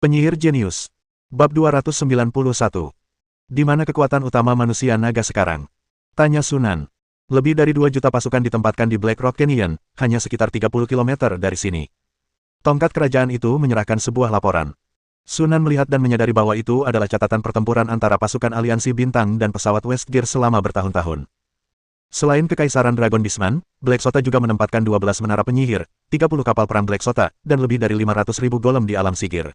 Penyihir Jenius. Bab 291. Di mana kekuatan utama manusia naga sekarang? Tanya Sunan. Lebih dari 2 juta pasukan ditempatkan di Black Rock Canyon, hanya sekitar 30 km dari sini. Tongkat kerajaan itu menyerahkan sebuah laporan. Sunan melihat dan menyadari bahwa itu adalah catatan pertempuran antara pasukan aliansi bintang dan pesawat Westgear selama bertahun-tahun. Selain Kekaisaran Dragon Beastman, Black Sota juga menempatkan 12 menara penyihir, 30 kapal perang Black Sota, dan lebih dari 500.000 golem di alam Sigir.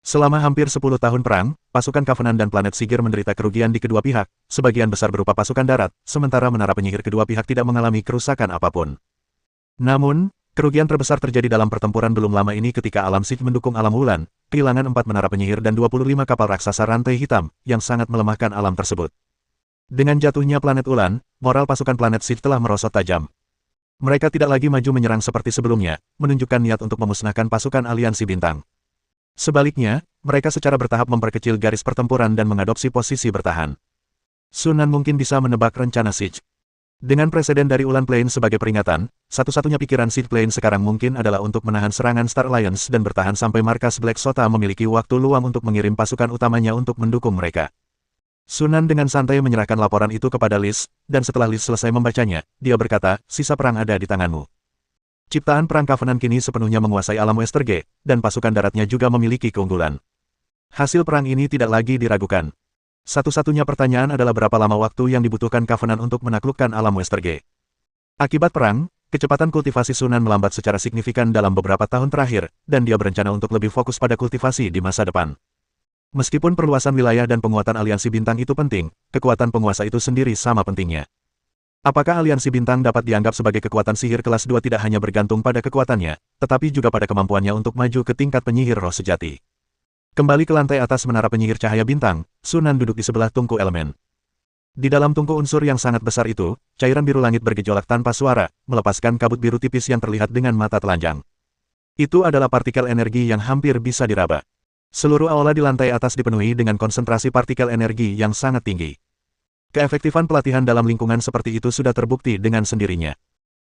Selama hampir 10 tahun perang, pasukan Covenant dan planet Sigir menderita kerugian di kedua pihak, sebagian besar berupa pasukan darat, sementara menara penyihir kedua pihak tidak mengalami kerusakan apapun. Namun, kerugian terbesar terjadi dalam pertempuran belum lama ini ketika alam Sig mendukung alam Wulan, kehilangan 4 menara penyihir dan 25 kapal raksasa rantai hitam, yang sangat melemahkan alam tersebut. Dengan jatuhnya planet Ulan, moral pasukan planet Sig telah merosot tajam. Mereka tidak lagi maju menyerang seperti sebelumnya, menunjukkan niat untuk memusnahkan pasukan aliansi bintang. Sebaliknya, mereka secara bertahap memperkecil garis pertempuran dan mengadopsi posisi bertahan. Sunan mungkin bisa menebak rencana Siege. Dengan presiden dari Ulan Plain sebagai peringatan, satu-satunya pikiran Siege Plain sekarang mungkin adalah untuk menahan serangan Star Alliance dan bertahan sampai markas Black Sota memiliki waktu luang untuk mengirim pasukan utamanya untuk mendukung mereka. Sunan dengan santai menyerahkan laporan itu kepada Liz, dan setelah Liz selesai membacanya, dia berkata, sisa perang ada di tanganmu. Ciptaan perang Covenant kini sepenuhnya menguasai alam Westergate, dan pasukan daratnya juga memiliki keunggulan. Hasil perang ini tidak lagi diragukan. Satu-satunya pertanyaan adalah berapa lama waktu yang dibutuhkan Covenant untuk menaklukkan alam Westergate. Akibat perang, kecepatan kultivasi Sunan melambat secara signifikan dalam beberapa tahun terakhir, dan dia berencana untuk lebih fokus pada kultivasi di masa depan. Meskipun perluasan wilayah dan penguatan aliansi bintang itu penting, kekuatan penguasa itu sendiri sama pentingnya. Apakah aliansi bintang dapat dianggap sebagai kekuatan sihir kelas 2 tidak hanya bergantung pada kekuatannya, tetapi juga pada kemampuannya untuk maju ke tingkat penyihir roh sejati. Kembali ke lantai atas menara penyihir cahaya bintang, Sunan duduk di sebelah tungku elemen. Di dalam tungku unsur yang sangat besar itu, cairan biru langit bergejolak tanpa suara, melepaskan kabut biru tipis yang terlihat dengan mata telanjang. Itu adalah partikel energi yang hampir bisa diraba. Seluruh aula di lantai atas dipenuhi dengan konsentrasi partikel energi yang sangat tinggi. Keefektifan pelatihan dalam lingkungan seperti itu sudah terbukti dengan sendirinya.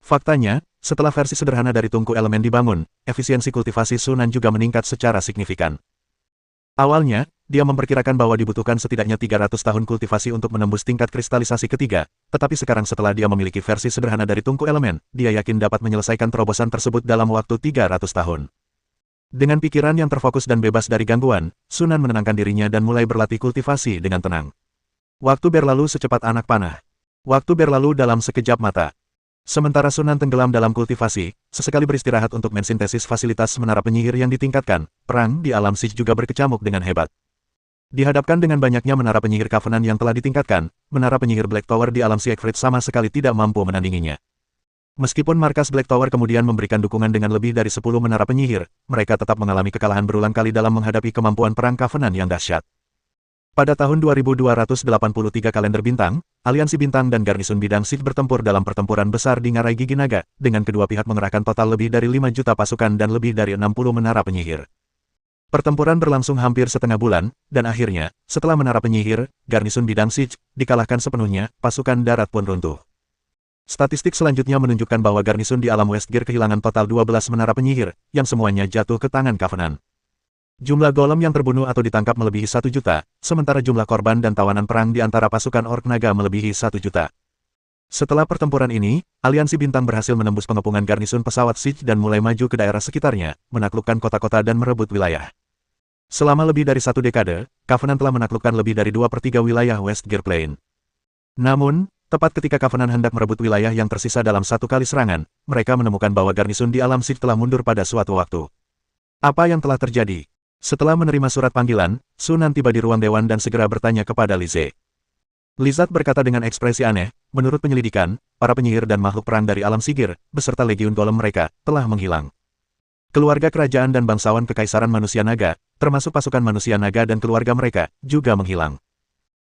Faktanya, setelah versi sederhana dari tungku elemen dibangun, efisiensi kultivasi Sunan juga meningkat secara signifikan. Awalnya, dia memperkirakan bahwa dibutuhkan setidaknya 300 tahun kultivasi untuk menembus tingkat kristalisasi ketiga, tetapi sekarang setelah dia memiliki versi sederhana dari tungku elemen, dia yakin dapat menyelesaikan terobosan tersebut dalam waktu 300 tahun. Dengan pikiran yang terfokus dan bebas dari gangguan, Sunan menenangkan dirinya dan mulai berlatih kultivasi dengan tenang. Waktu berlalu secepat anak panah. Waktu berlalu dalam sekejap mata. Sementara Sunan tenggelam dalam kultivasi, sesekali beristirahat untuk mensintesis fasilitas menara penyihir yang ditingkatkan, perang di alam Siege juga berkecamuk dengan hebat. Dihadapkan dengan banyaknya menara penyihir Covenant yang telah ditingkatkan, menara penyihir Black Tower di alam Siegfried sama sekali tidak mampu menandinginya. Meskipun markas Black Tower kemudian memberikan dukungan dengan lebih dari 10 menara penyihir, mereka tetap mengalami kekalahan berulang kali dalam menghadapi kemampuan perang Covenant yang dahsyat. Pada tahun 2283 kalender bintang, aliansi bintang dan garnison bidang Sig bertempur dalam pertempuran besar di Ngarai Gigi Naga, dengan kedua pihak mengerahkan total lebih dari 5 juta pasukan dan lebih dari 60 menara penyihir. Pertempuran berlangsung hampir setengah bulan, dan akhirnya, setelah menara penyihir, garnison bidang Sig dikalahkan sepenuhnya, pasukan darat pun runtuh. Statistik selanjutnya menunjukkan bahwa garnison di alam Westgear kehilangan total 12 menara penyihir, yang semuanya jatuh ke tangan Covenant. Jumlah golem yang terbunuh atau ditangkap melebihi 1 juta, sementara jumlah korban dan tawanan perang di antara pasukan Orc Naga melebihi 1 juta. Setelah pertempuran ini, aliansi bintang berhasil menembus pengepungan garnison pesawat Siege dan mulai maju ke daerah sekitarnya, menaklukkan kota-kota dan merebut wilayah. Selama lebih dari 1 dekade, Covenant telah menaklukkan lebih dari 2/3 wilayah Westgear Plain. Namun, tepat ketika Covenant hendak merebut wilayah yang tersisa dalam satu kali serangan, mereka menemukan bahwa garnison di alam Siege telah mundur pada suatu waktu. Apa yang telah terjadi? Setelah menerima surat panggilan, Sunan tiba di ruang dewan dan segera bertanya kepada Lize. Lizard berkata dengan ekspresi aneh, menurut penyelidikan, para penyihir dan makhluk perang dari alam Sigir, beserta legiun golem mereka, telah menghilang. Keluarga kerajaan dan bangsawan kekaisaran manusia naga, termasuk pasukan manusia naga dan keluarga mereka, juga menghilang.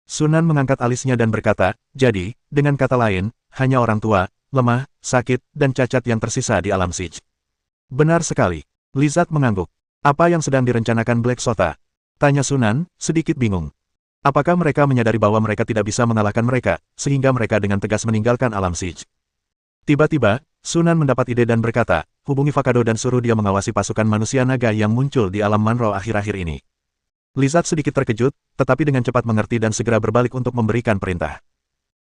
Sunan mengangkat alisnya dan berkata, jadi, dengan kata lain, hanya orang tua, lemah, sakit, dan cacat yang tersisa di alam Siege. Benar sekali. Lizard mengangguk. Apa yang sedang direncanakan Black Sota? Tanya Sunan, sedikit bingung. Apakah mereka menyadari bahwa mereka tidak bisa mengalahkan mereka, sehingga mereka dengan tegas meninggalkan alam Siege? Tiba-tiba, Sunan mendapat ide dan berkata, hubungi Fakado dan suruh dia mengawasi pasukan manusia naga yang muncul di alam Manro akhir-akhir ini. Lizard sedikit terkejut, tetapi dengan cepat mengerti dan segera berbalik untuk memberikan perintah.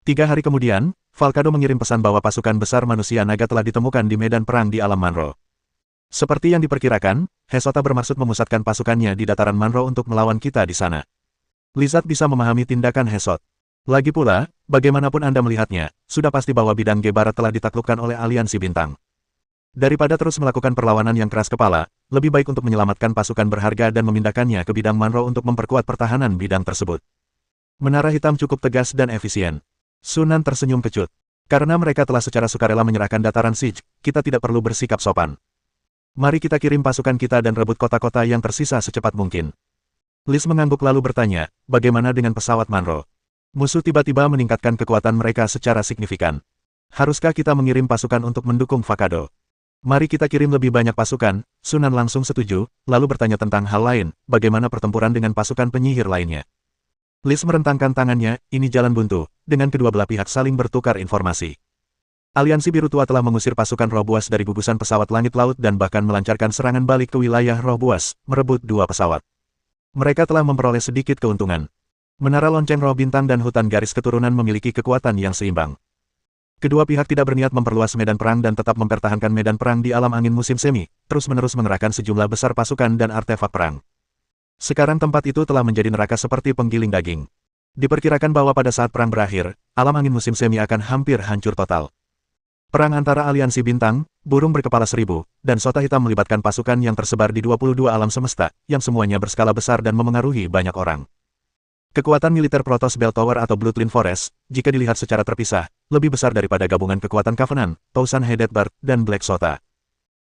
3 hari kemudian, Falcado mengirim pesan bahwa pasukan besar manusia naga telah ditemukan di medan perang di alam Manro. Seperti yang diperkirakan, Hesota bermaksud memusatkan pasukannya di dataran Manro untuk melawan kita di sana. Lizard bisa memahami tindakan Hesot. Lagi pula, bagaimanapun Anda melihatnya, sudah pasti bahwa bidang G Barat telah ditaklukkan oleh Aliansi Bintang. Daripada terus melakukan perlawanan yang keras kepala, lebih baik untuk menyelamatkan pasukan berharga dan memindahkannya ke bidang Manro untuk memperkuat pertahanan bidang tersebut. Menara hitam cukup tegas dan efisien. Sunan tersenyum kecut. Karena mereka telah secara sukarela menyerahkan dataran Siege, kita tidak perlu bersikap sopan. Mari kita kirim pasukan kita dan rebut kota-kota yang tersisa secepat mungkin. Liz mengangguk lalu bertanya, bagaimana dengan pesawat Manro? Musuh tiba-tiba meningkatkan kekuatan mereka secara signifikan. Haruskah kita mengirim pasukan untuk mendukung Fakado? Mari kita kirim lebih banyak pasukan. Sunan langsung setuju, lalu bertanya tentang hal lain, bagaimana pertempuran dengan pasukan penyihir lainnya. Liz merentangkan tangannya, ini jalan buntu, dengan kedua belah pihak saling bertukar informasi. Aliansi Biru Tua telah mengusir pasukan Roh Buas dari gugusan pesawat langit laut dan bahkan melancarkan serangan balik ke wilayah Roh Buas, merebut 2 pesawat. Mereka telah memperoleh sedikit keuntungan. Menara lonceng Roh Bintang dan hutan garis keturunan memiliki kekuatan yang seimbang. Kedua pihak tidak berniat memperluas medan perang dan tetap mempertahankan medan perang di alam angin musim semi, terus-menerus mengerahkan sejumlah besar pasukan dan artefak perang. Sekarang tempat itu telah menjadi neraka seperti penggiling daging. Diperkirakan bahwa pada saat perang berakhir, alam angin musim semi akan hampir hancur total. Perang antara Aliansi Bintang, Burung Berkepala Seribu, dan Sota Hitam melibatkan pasukan yang tersebar di 22 alam semesta, yang semuanya berskala besar dan memengaruhi banyak orang. Kekuatan militer Protoss Bell Tower atau Bloodline Forest, jika dilihat secara terpisah, lebih besar daripada gabungan kekuatan Covenant, Thousand Headed Bird, dan Black Sota.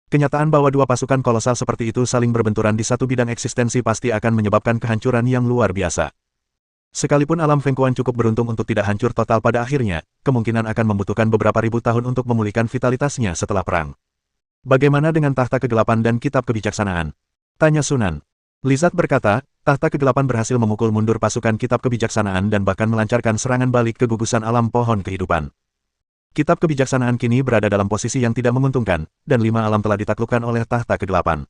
Kenyataan bahwa 2 pasukan kolosal seperti itu saling berbenturan di satu bidang eksistensi pasti akan menyebabkan kehancuran yang luar biasa. Sekalipun alam Fengkuan cukup beruntung untuk tidak hancur total pada akhirnya, kemungkinan akan membutuhkan beberapa ribu tahun untuk memulihkan vitalitasnya setelah perang. Bagaimana dengan tahta kegelapan dan kitab kebijaksanaan? Tanya Sunan. Lizard berkata, tahta kegelapan berhasil memukul mundur pasukan kitab kebijaksanaan dan bahkan melancarkan serangan balik ke gugusan alam pohon kehidupan. Kitab kebijaksanaan kini berada dalam posisi yang tidak menguntungkan, dan 5 alam telah ditaklukkan oleh tahta kegelapan.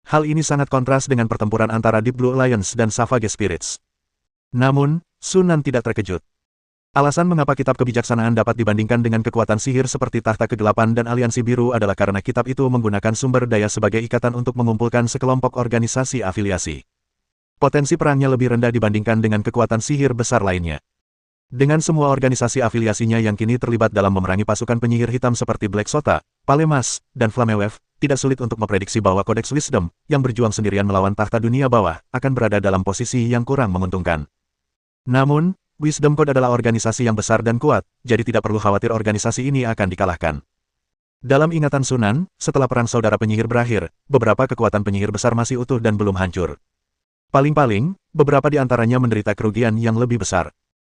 Hal ini sangat kontras dengan pertempuran antara Deep Blue Alliance dan Savage Spirits. Namun, Sunan tidak terkejut. Alasan mengapa kitab kebijaksanaan dapat dibandingkan dengan kekuatan sihir seperti tahta kegelapan dan aliansi biru adalah karena kitab itu menggunakan sumber daya sebagai ikatan untuk mengumpulkan sekelompok organisasi afiliasi. Potensi perangnya lebih rendah dibandingkan dengan kekuatan sihir besar lainnya. Dengan semua organisasi afiliasinya yang kini terlibat dalam memerangi pasukan penyihir hitam seperti Black Sota, Palemas, dan Flamewave, tidak sulit untuk memprediksi bahwa Codex Wisdom, yang berjuang sendirian melawan tahta dunia bawah, akan berada dalam posisi yang kurang menguntungkan. Namun, Wisdom Code adalah organisasi yang besar dan kuat, jadi tidak perlu khawatir organisasi ini akan dikalahkan. Dalam ingatan Sunan, setelah perang saudara penyihir berakhir, beberapa kekuatan penyihir besar masih utuh dan belum hancur. Paling-paling, beberapa di antaranya menderita kerugian yang lebih besar.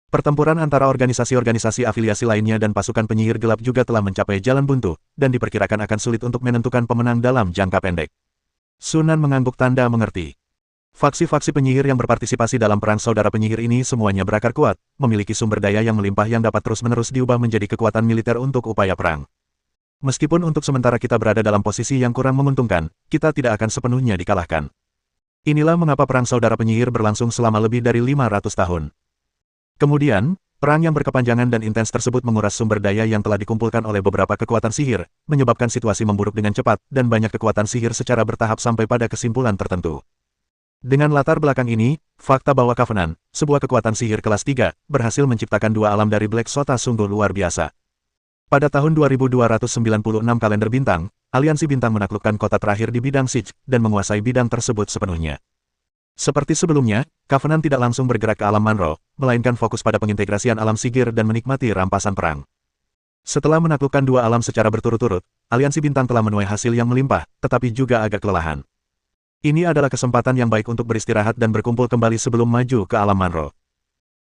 Pertempuran antara organisasi-organisasi afiliasi lainnya dan pasukan penyihir gelap juga telah mencapai jalan buntu, dan diperkirakan akan sulit untuk menentukan pemenang dalam jangka pendek. Sunan mengangguk tanda mengerti. Faksi-faksi penyihir yang berpartisipasi dalam perang saudara penyihir ini semuanya berakar kuat, memiliki sumber daya yang melimpah yang dapat terus-menerus diubah menjadi kekuatan militer untuk upaya perang. Meskipun untuk sementara kita berada dalam posisi yang kurang menguntungkan, kita tidak akan sepenuhnya dikalahkan. Inilah mengapa perang saudara penyihir berlangsung selama lebih dari 500 tahun. Kemudian, perang yang berkepanjangan dan intens tersebut menguras sumber daya yang telah dikumpulkan oleh beberapa kekuatan sihir, menyebabkan situasi memburuk dengan cepat, dan banyak kekuatan sihir secara bertahap sampai pada kesimpulan tertentu. Dengan latar belakang ini, fakta bahwa Covenant, sebuah kekuatan sihir kelas 3, berhasil menciptakan 2 alam dari Black Sota sungguh luar biasa. Pada tahun 2296 kalender bintang, Aliansi Bintang menaklukkan kota terakhir di bidang Siege, dan menguasai bidang tersebut sepenuhnya. Seperti sebelumnya, Covenant tidak langsung bergerak ke alam Manro, melainkan fokus pada pengintegrasian alam Sigir dan menikmati rampasan perang. Setelah menaklukkan 2 alam secara berturut-turut, Aliansi Bintang telah menuai hasil yang melimpah, tetapi juga agak kelelahan. Ini adalah kesempatan yang baik untuk beristirahat dan berkumpul kembali sebelum maju ke alam Manro.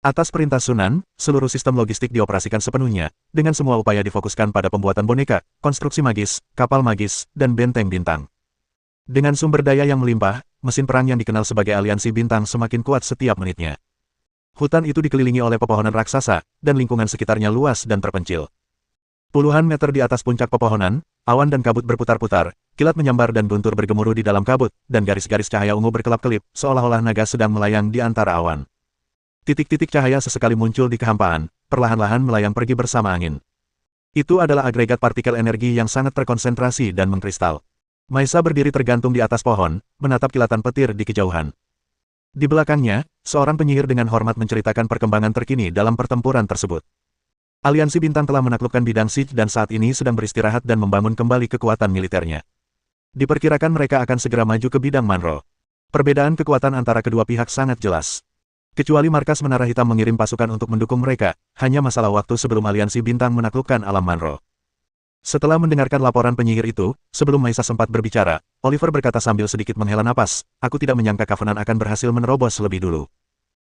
Atas perintah Sunan, seluruh sistem logistik dioperasikan sepenuhnya, dengan semua upaya difokuskan pada pembuatan boneka, konstruksi magis, kapal magis, dan benteng bintang. Dengan sumber daya yang melimpah, mesin perang yang dikenal sebagai Aliansi Bintang semakin kuat setiap menitnya. Hutan itu dikelilingi oleh pepohonan raksasa, dan lingkungan sekitarnya luas dan terpencil. Puluhan meter di atas puncak pepohonan, awan dan kabut berputar-putar, kilat menyambar dan guntur bergemuruh di dalam kabut, dan garis-garis cahaya ungu berkelap-kelip, seolah-olah naga sedang melayang di antara awan. Titik-titik cahaya sesekali muncul di kehampaan, perlahan-lahan melayang pergi bersama angin. Itu adalah agregat partikel energi yang sangat terkonsentrasi dan mengkristal. Maisa berdiri tergantung di atas pohon, menatap kilatan petir di kejauhan. Di belakangnya, seorang penyihir dengan hormat menceritakan perkembangan terkini dalam pertempuran tersebut. Aliansi Bintang telah menaklukkan bidang Siege dan saat ini sedang beristirahat dan membangun kembali kekuatan militernya. Diperkirakan mereka akan segera maju ke bidang Manro. Perbedaan kekuatan antara kedua pihak sangat jelas. Kecuali markas Menara Hitam mengirim pasukan untuk mendukung mereka, hanya masalah waktu sebelum Aliansi Bintang menaklukkan alam Manro. Setelah mendengarkan laporan penyihir itu, sebelum Maisa sempat berbicara, Oliver berkata sambil sedikit menghela napas, "Aku tidak menyangka Covenant akan berhasil menerobos lebih dulu.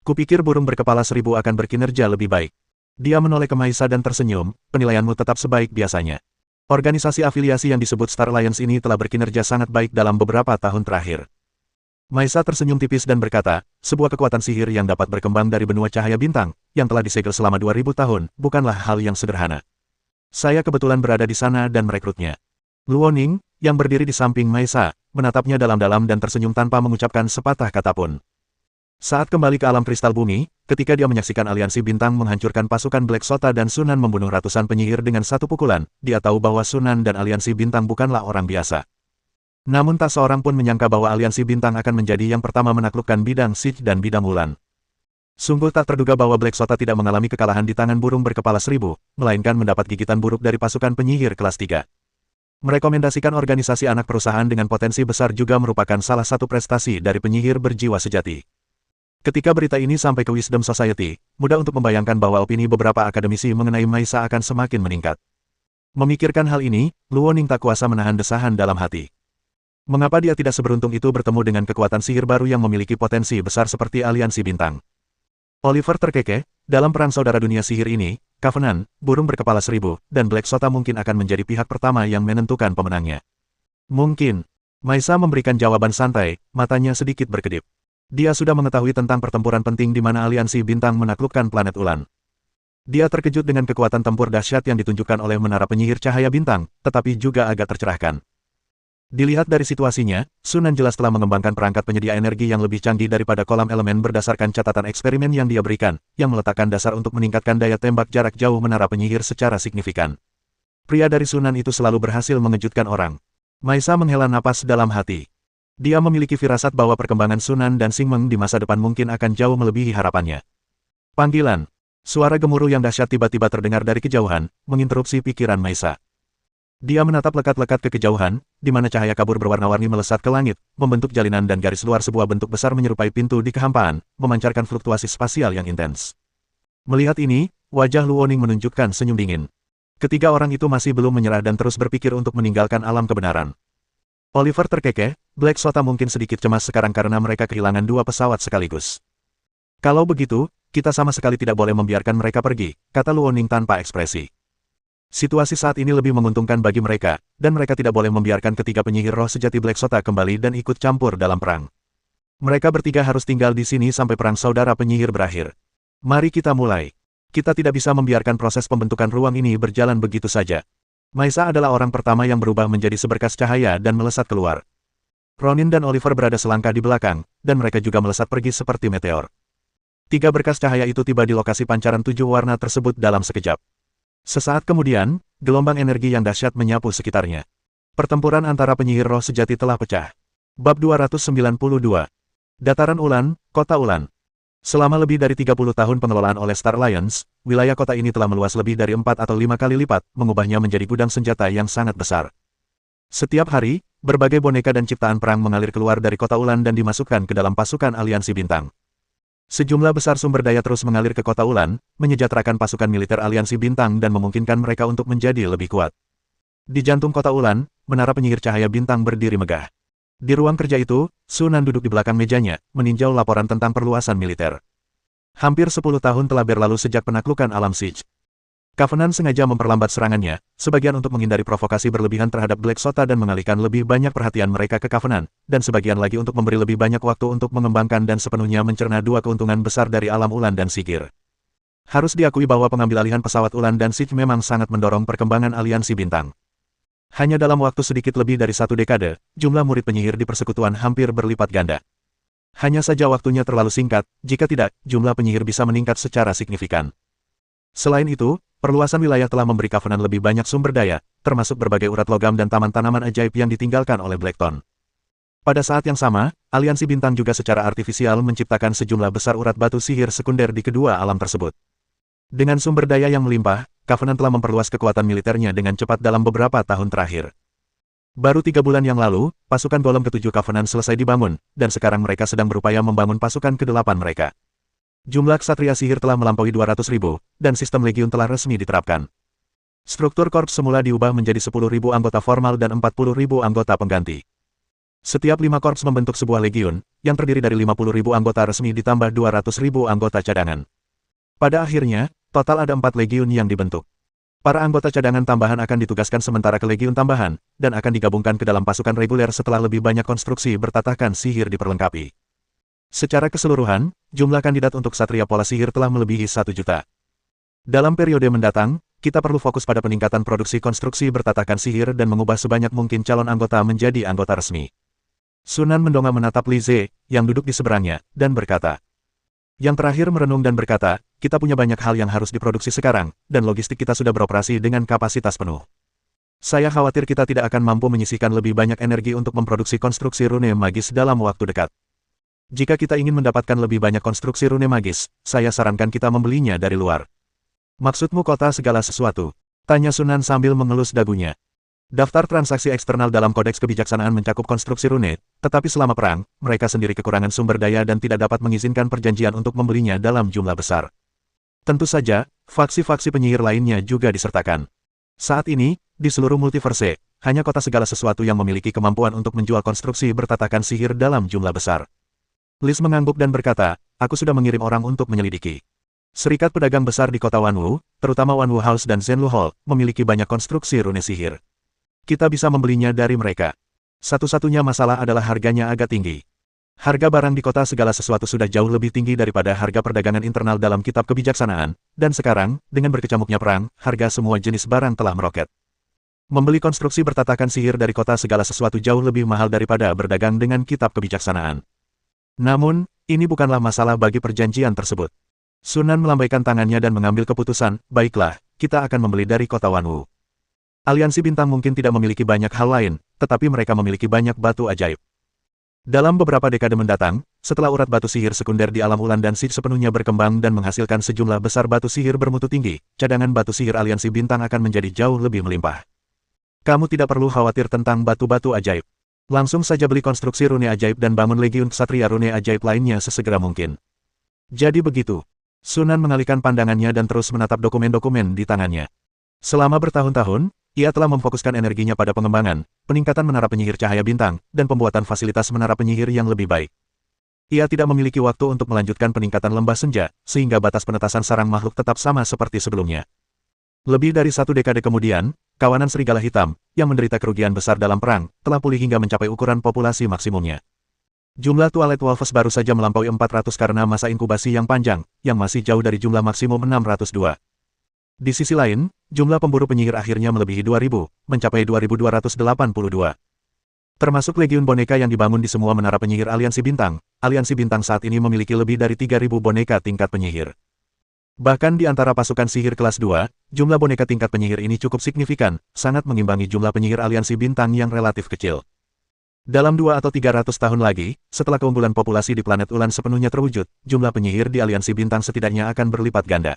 Kupikir burung berkepala seribu akan berkinerja lebih baik." Dia menoleh ke Maisa dan tersenyum, "Penilaianmu tetap sebaik biasanya. Organisasi afiliasi yang disebut Star Alliance ini telah berkinerja sangat baik dalam beberapa tahun terakhir." Maisa tersenyum tipis dan berkata, "Sebuah kekuatan sihir yang dapat berkembang dari benua cahaya bintang, yang telah disegel selama 2000 tahun, bukanlah hal yang sederhana. Saya kebetulan berada di sana dan merekrutnya." Luoning, yang berdiri di samping Maisa, menatapnya dalam-dalam dan tersenyum tanpa mengucapkan sepatah kata pun. Saat kembali ke alam kristal bumi, ketika dia menyaksikan Aliansi Bintang menghancurkan pasukan Black Sota dan Sunan membunuh ratusan penyihir dengan satu pukulan, dia tahu bahwa Sunan dan Aliansi Bintang bukanlah orang biasa. Namun tak seorang pun menyangka bahwa Aliansi Bintang akan menjadi yang pertama menaklukkan bidang Siege dan bidang Wulan. Sungguh tak terduga bahwa Black Sota tidak mengalami kekalahan di tangan burung berkepala seribu, melainkan mendapat gigitan buruk dari pasukan penyihir kelas 3. Merekomendasikan organisasi anak perusahaan dengan potensi besar juga merupakan salah satu prestasi dari penyihir berjiwa sejati. Ketika berita ini sampai ke Wisdom Society, mudah untuk membayangkan bahwa opini beberapa akademisi mengenai Maisa akan semakin meningkat. Memikirkan hal ini, Luoning tak kuasa menahan desahan dalam hati. Mengapa dia tidak seberuntung itu bertemu dengan kekuatan sihir baru yang memiliki potensi besar seperti Aliansi Bintang? Oliver terkekeh, dalam perang saudara dunia sihir ini, Covenant, burung berkepala seribu, dan Black Sota mungkin akan menjadi pihak pertama yang menentukan pemenangnya. Mungkin. Maisa memberikan jawaban santai, matanya sedikit berkedip. Dia sudah mengetahui tentang pertempuran penting di mana Aliansi Bintang menaklukkan planet Ulan. Dia terkejut dengan kekuatan tempur dahsyat yang ditunjukkan oleh menara penyihir cahaya bintang, tetapi juga agak tercerahkan. Dilihat dari situasinya, Sunan jelas telah mengembangkan perangkat penyedia energi yang lebih canggih daripada kolam elemen berdasarkan catatan eksperimen yang dia berikan, yang meletakkan dasar untuk meningkatkan daya tembak jarak jauh menara penyihir secara signifikan. Pria dari Sunan itu selalu berhasil mengejutkan orang. Maisa menghela napas dalam hati. Dia memiliki firasat bahwa perkembangan Sunan dan Xingmeng di masa depan mungkin akan jauh melebihi harapannya. Panggilan. Suara gemuruh yang dahsyat tiba-tiba terdengar dari kejauhan, menginterupsi pikiran Maisa. Dia menatap lekat-lekat ke kejauhan, di mana cahaya kabur berwarna-warni melesat ke langit, membentuk jalinan dan garis luar sebuah bentuk besar menyerupai pintu di kehampaan, memancarkan fluktuasi spasial yang intens. Melihat ini, wajah Luoning menunjukkan senyum dingin. Ketiga orang itu masih belum menyerah dan terus berpikir untuk meninggalkan alam kebenaran. Oliver terkekeh, Black Sota mungkin sedikit cemas sekarang karena mereka kehilangan dua pesawat sekaligus. Kalau begitu, kita sama sekali tidak boleh membiarkan mereka pergi, kata Luoning tanpa ekspresi. Situasi saat ini lebih menguntungkan bagi mereka, dan mereka tidak boleh membiarkan ketiga penyihir roh sejati Black Sota kembali dan ikut campur dalam perang. Mereka bertiga harus tinggal di sini sampai perang saudara penyihir berakhir. Mari kita mulai. Kita tidak bisa membiarkan proses pembentukan ruang ini berjalan begitu saja. Maisa adalah orang pertama yang berubah menjadi seberkas cahaya dan melesat keluar. Ronin dan Oliver berada selangkah di belakang, dan mereka juga melesat pergi seperti meteor. Tiga berkas cahaya itu tiba di lokasi pancaran 7 warna tersebut dalam sekejap. Sesaat kemudian, gelombang energi yang dahsyat menyapu sekitarnya. Pertempuran antara penyihir roh sejati telah pecah. Bab 292. Dataran Ulan, Kota Ulan. Selama lebih dari 30 tahun pengelolaan oleh Star Alliance, wilayah kota ini telah meluas lebih dari 4 atau 5 kali lipat, mengubahnya menjadi gudang senjata yang sangat besar. Setiap hari, berbagai boneka dan ciptaan perang mengalir keluar dari kota Ulan dan dimasukkan ke dalam pasukan Aliansi Bintang. Sejumlah besar sumber daya terus mengalir ke kota Ulan, menyejahterakan pasukan militer Aliansi Bintang dan memungkinkan mereka untuk menjadi lebih kuat. Di jantung kota Ulan, menara penyihir cahaya bintang berdiri megah. Di ruang kerja itu, Sunan duduk di belakang mejanya, meninjau laporan tentang perluasan militer. Hampir 10 tahun telah berlalu sejak penaklukan alam Siege. Covenant sengaja memperlambat serangannya, sebagian untuk menghindari provokasi berlebihan terhadap Black Sota dan mengalihkan lebih banyak perhatian mereka ke Covenant, dan sebagian lagi untuk memberi lebih banyak waktu untuk mengembangkan dan sepenuhnya mencerna dua keuntungan besar dari alam Ulan dan Sigir. Harus diakui bahwa pengambil alihan pesawat Ulan dan Sith memang sangat mendorong perkembangan aliansi bintang. Hanya dalam waktu sedikit lebih dari 1 dekade, jumlah murid penyihir di persekutuan hampir berlipat ganda. Hanya saja waktunya terlalu singkat, jika tidak, jumlah penyihir bisa meningkat secara signifikan. Selain itu, perluasan wilayah telah memberi Covenant lebih banyak sumber daya, termasuk berbagai urat logam dan taman tanaman ajaib yang ditinggalkan oleh Blackthorn. Pada saat yang sama, aliansi bintang juga secara artifisial menciptakan sejumlah besar urat batu sihir sekunder di kedua alam tersebut. Dengan sumber daya yang melimpah, Covenant telah memperluas kekuatan militernya dengan cepat dalam beberapa tahun terakhir. Baru 3 bulan yang lalu, pasukan golem ke-7 Covenant selesai dibangun, dan sekarang mereka sedang berupaya membangun pasukan ke-8 mereka. Jumlah ksatria sihir telah melampaui 200.000, dan sistem legiun telah resmi diterapkan. Struktur korps semula diubah menjadi 10.000 anggota formal dan 40.000 anggota pengganti. Setiap 5 korps membentuk sebuah legiun, yang terdiri dari 50.000 anggota resmi ditambah 200.000 anggota cadangan. Pada akhirnya, total ada 4 legiun yang dibentuk. Para anggota cadangan tambahan akan ditugaskan sementara ke legiun tambahan, dan akan digabungkan ke dalam pasukan reguler setelah lebih banyak konstruksi bertatahkan sihir diperlengkapi. Secara keseluruhan, jumlah kandidat untuk Ksatria Pola Sihir telah melebihi 1 juta. Dalam periode mendatang, kita perlu fokus pada peningkatan produksi konstruksi bertatahkan sihir dan mengubah sebanyak mungkin calon anggota menjadi anggota resmi. Sunan mendongak menatap Li Ze, yang duduk di seberangnya, dan berkata. Yang terakhir merenung dan berkata, kita punya banyak hal yang harus diproduksi sekarang, dan logistik kita sudah beroperasi dengan kapasitas penuh. Saya khawatir kita tidak akan mampu menyisihkan lebih banyak energi untuk memproduksi konstruksi rune magis dalam waktu dekat. Jika kita ingin mendapatkan lebih banyak konstruksi rune magis, saya sarankan kita membelinya dari luar. Maksudmu kota segala sesuatu? Tanya Sunan sambil mengelus dagunya. Daftar transaksi eksternal dalam kodeks kebijaksanaan mencakup konstruksi rune, tetapi selama perang, mereka sendiri kekurangan sumber daya dan tidak dapat mengizinkan perjanjian untuk membelinya dalam jumlah besar. Tentu saja, faksi-faksi penyihir lainnya juga disertakan. Saat ini, di seluruh multiverse, hanya kota segala sesuatu yang memiliki kemampuan untuk menjual konstruksi bertatakan sihir dalam jumlah besar. Liz mengangguk dan berkata, aku sudah mengirim orang untuk menyelidiki. Serikat pedagang besar di kota Wanwu, terutama Wanwu House dan Zhenlu Hall, memiliki banyak konstruksi rune sihir. Kita bisa membelinya dari mereka. Satu-satunya masalah adalah harganya agak tinggi. Harga barang di kota segala sesuatu sudah jauh lebih tinggi daripada harga perdagangan internal dalam kitab kebijaksanaan, dan sekarang, dengan berkecamuknya perang, harga semua jenis barang telah meroket. Membeli konstruksi bertatakan sihir dari kota segala sesuatu jauh lebih mahal daripada berdagang dengan kitab kebijaksanaan. Namun, ini bukanlah masalah bagi perjanjian tersebut. Sunan melambaikan tangannya dan mengambil keputusan, baiklah, kita akan membeli dari kota Wanwu. Aliansi bintang mungkin tidak memiliki banyak hal lain, tetapi mereka memiliki banyak batu ajaib. Dalam beberapa dekade mendatang, setelah urat batu sihir sekunder di alam Ulan dan Sith sepenuhnya berkembang dan menghasilkan sejumlah besar batu sihir bermutu tinggi, cadangan batu sihir aliansi bintang akan menjadi jauh lebih melimpah. Kamu tidak perlu khawatir tentang batu-batu ajaib. Langsung saja beli konstruksi rune ajaib dan bangun legiun ksatria rune ajaib lainnya sesegera mungkin. Jadi begitu. Sunan mengalihkan pandangannya dan terus menatap dokumen-dokumen di tangannya. Selama bertahun-tahun, ia telah memfokuskan energinya pada pengembangan, peningkatan menara penyihir cahaya bintang, dan pembuatan fasilitas menara penyihir yang lebih baik. Ia tidak memiliki waktu untuk melanjutkan peningkatan lembah senja, sehingga batas penetasan sarang makhluk tetap sama seperti sebelumnya. Lebih dari 1 dekade kemudian, kawanan serigala hitam, yang menderita kerugian besar dalam perang, telah pulih hingga mencapai ukuran populasi maksimumnya. Jumlah Twilight Wolves baru saja melampaui 400 karena masa inkubasi yang panjang, yang masih jauh dari jumlah maksimum 602. Di sisi lain, jumlah pemburu penyihir akhirnya melebihi 2.000, mencapai 2.282. Termasuk legiun boneka yang dibangun di semua menara penyihir aliansi bintang saat ini memiliki lebih dari 3.000 boneka tingkat penyihir. Bahkan di antara pasukan sihir kelas 2, jumlah boneka tingkat penyihir ini cukup signifikan, sangat mengimbangi jumlah penyihir aliansi bintang yang relatif kecil. Dalam 2 atau 300 tahun lagi, setelah keunggulan populasi di planet Ulan sepenuhnya terwujud, jumlah penyihir di aliansi bintang setidaknya akan berlipat ganda.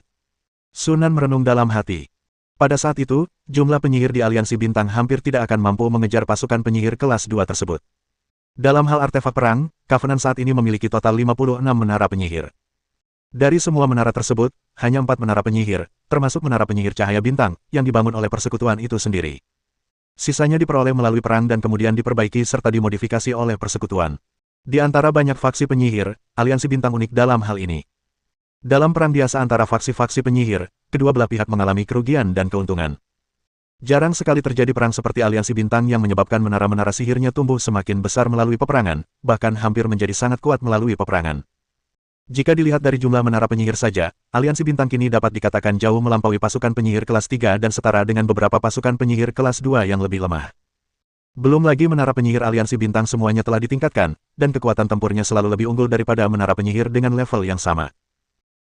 Sunan merenung dalam hati. Pada saat itu, jumlah penyihir di aliansi bintang hampir tidak akan mampu mengejar pasukan penyihir kelas 2 tersebut. Dalam hal artefak perang, Covenant saat ini memiliki total 56 menara penyihir. Dari semua menara tersebut, hanya 4 menara penyihir, termasuk menara penyihir cahaya bintang, yang dibangun oleh persekutuan itu sendiri. Sisanya diperoleh melalui perang dan kemudian diperbaiki serta dimodifikasi oleh persekutuan. Di antara banyak faksi penyihir, aliansi bintang unik dalam hal ini. Dalam perang biasa antara faksi-faksi penyihir, kedua belah pihak mengalami kerugian dan keuntungan. Jarang sekali terjadi perang seperti aliansi bintang yang menyebabkan menara-menara sihirnya tumbuh semakin besar melalui peperangan, bahkan hampir menjadi sangat kuat melalui peperangan. Jika dilihat dari jumlah menara penyihir saja, aliansi bintang kini dapat dikatakan jauh melampaui pasukan penyihir kelas 3 dan setara dengan beberapa pasukan penyihir kelas 2 yang lebih lemah. Belum lagi menara penyihir aliansi bintang semuanya telah ditingkatkan, dan kekuatan tempurnya selalu lebih unggul daripada menara penyihir dengan level yang sama.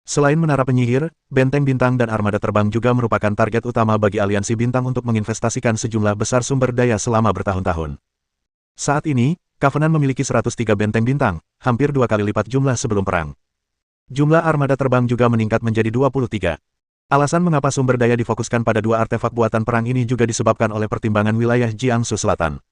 Selain menara penyihir, benteng bintang dan armada terbang juga merupakan target utama bagi aliansi bintang untuk menginvestasikan sejumlah besar sumber daya selama bertahun-tahun. Saat ini, Covenant memiliki 103 benteng bintang, hampir 2 kali lipat jumlah sebelum perang. Jumlah armada terbang juga meningkat menjadi 23. Alasan mengapa sumber daya difokuskan pada 2 artefak buatan perang ini juga disebabkan oleh pertimbangan wilayah Jiangsu Selatan.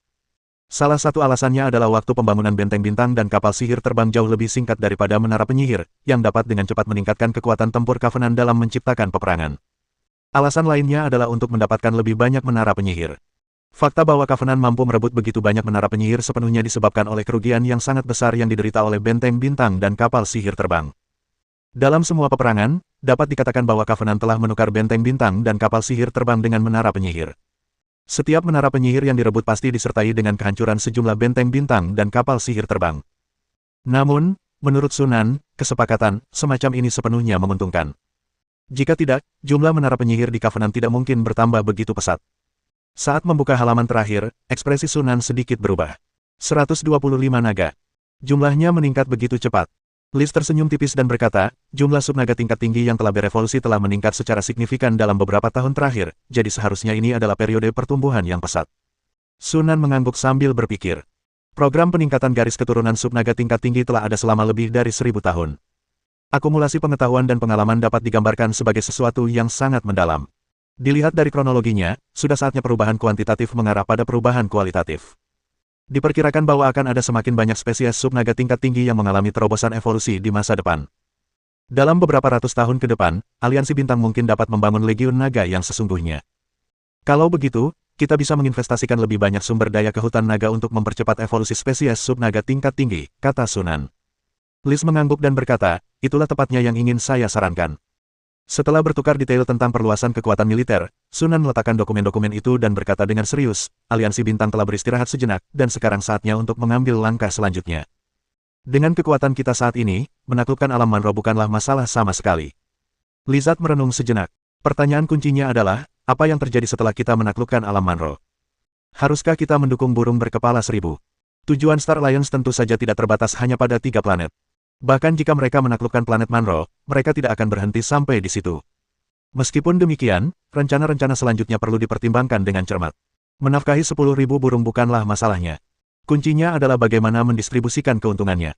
Salah satu alasannya adalah waktu pembangunan benteng bintang dan kapal sihir terbang jauh lebih singkat daripada menara penyihir, yang dapat dengan cepat meningkatkan kekuatan tempur Covenant dalam menciptakan peperangan. Alasan lainnya adalah untuk mendapatkan lebih banyak menara penyihir. Fakta bahwa Covenant mampu merebut begitu banyak menara penyihir sepenuhnya disebabkan oleh kerugian yang sangat besar yang diderita oleh benteng bintang dan kapal sihir terbang. Dalam semua peperangan, dapat dikatakan bahwa Covenant telah menukar benteng bintang dan kapal sihir terbang dengan menara penyihir. Setiap menara penyihir yang direbut pasti disertai dengan kehancuran sejumlah benteng bintang dan kapal sihir terbang. Namun, menurut Sunan, kesepakatan semacam ini sepenuhnya menguntungkan. Jika tidak, jumlah menara penyihir di Covenant tidak mungkin bertambah begitu pesat. Saat membuka halaman terakhir, ekspresi Sunan sedikit berubah. 125 naga. Jumlahnya meningkat begitu cepat. Liz tersenyum tipis dan berkata, jumlah subnaga tingkat tinggi yang telah berevolusi telah meningkat secara signifikan dalam beberapa tahun terakhir, jadi seharusnya ini adalah periode pertumbuhan yang pesat. Sunan mengangguk sambil berpikir. Program peningkatan garis keturunan subnaga tingkat tinggi telah ada selama lebih dari 1000 tahun. Akumulasi pengetahuan dan pengalaman dapat digambarkan sebagai sesuatu yang sangat mendalam. Dilihat dari kronologinya, sudah saatnya perubahan kuantitatif mengarah pada perubahan kualitatif. Diperkirakan bahwa akan ada semakin banyak spesies subnaga tingkat tinggi yang mengalami terobosan evolusi di masa depan. Dalam beberapa ratus tahun ke depan, aliansi bintang mungkin dapat membangun legiun naga yang sesungguhnya. Kalau begitu, kita bisa menginvestasikan lebih banyak sumber daya ke hutan naga untuk mempercepat evolusi spesies subnaga tingkat tinggi, kata Sunan. Liz mengangguk dan berkata, itulah tepatnya yang ingin saya sarankan. Setelah bertukar detail tentang perluasan kekuatan militer, Sunan meletakkan dokumen-dokumen itu dan berkata dengan serius, aliansi bintang telah beristirahat sejenak, dan sekarang saatnya untuk mengambil langkah selanjutnya. Dengan kekuatan kita saat ini, menaklukkan alam Manro bukanlah masalah sama sekali. Lizard merenung sejenak. Pertanyaan kuncinya adalah, apa yang terjadi setelah kita menaklukkan alam Manro? Haruskah kita mendukung burung berkepala 1000? Tujuan Star Alliance tentu saja tidak terbatas hanya pada 3 planet. Bahkan jika mereka menaklukkan planet Manro, mereka tidak akan berhenti sampai di situ. Meskipun demikian, rencana-rencana selanjutnya perlu dipertimbangkan dengan cermat. Menafkahi 10.000 burung bukanlah masalahnya. Kuncinya adalah bagaimana mendistribusikan keuntungannya.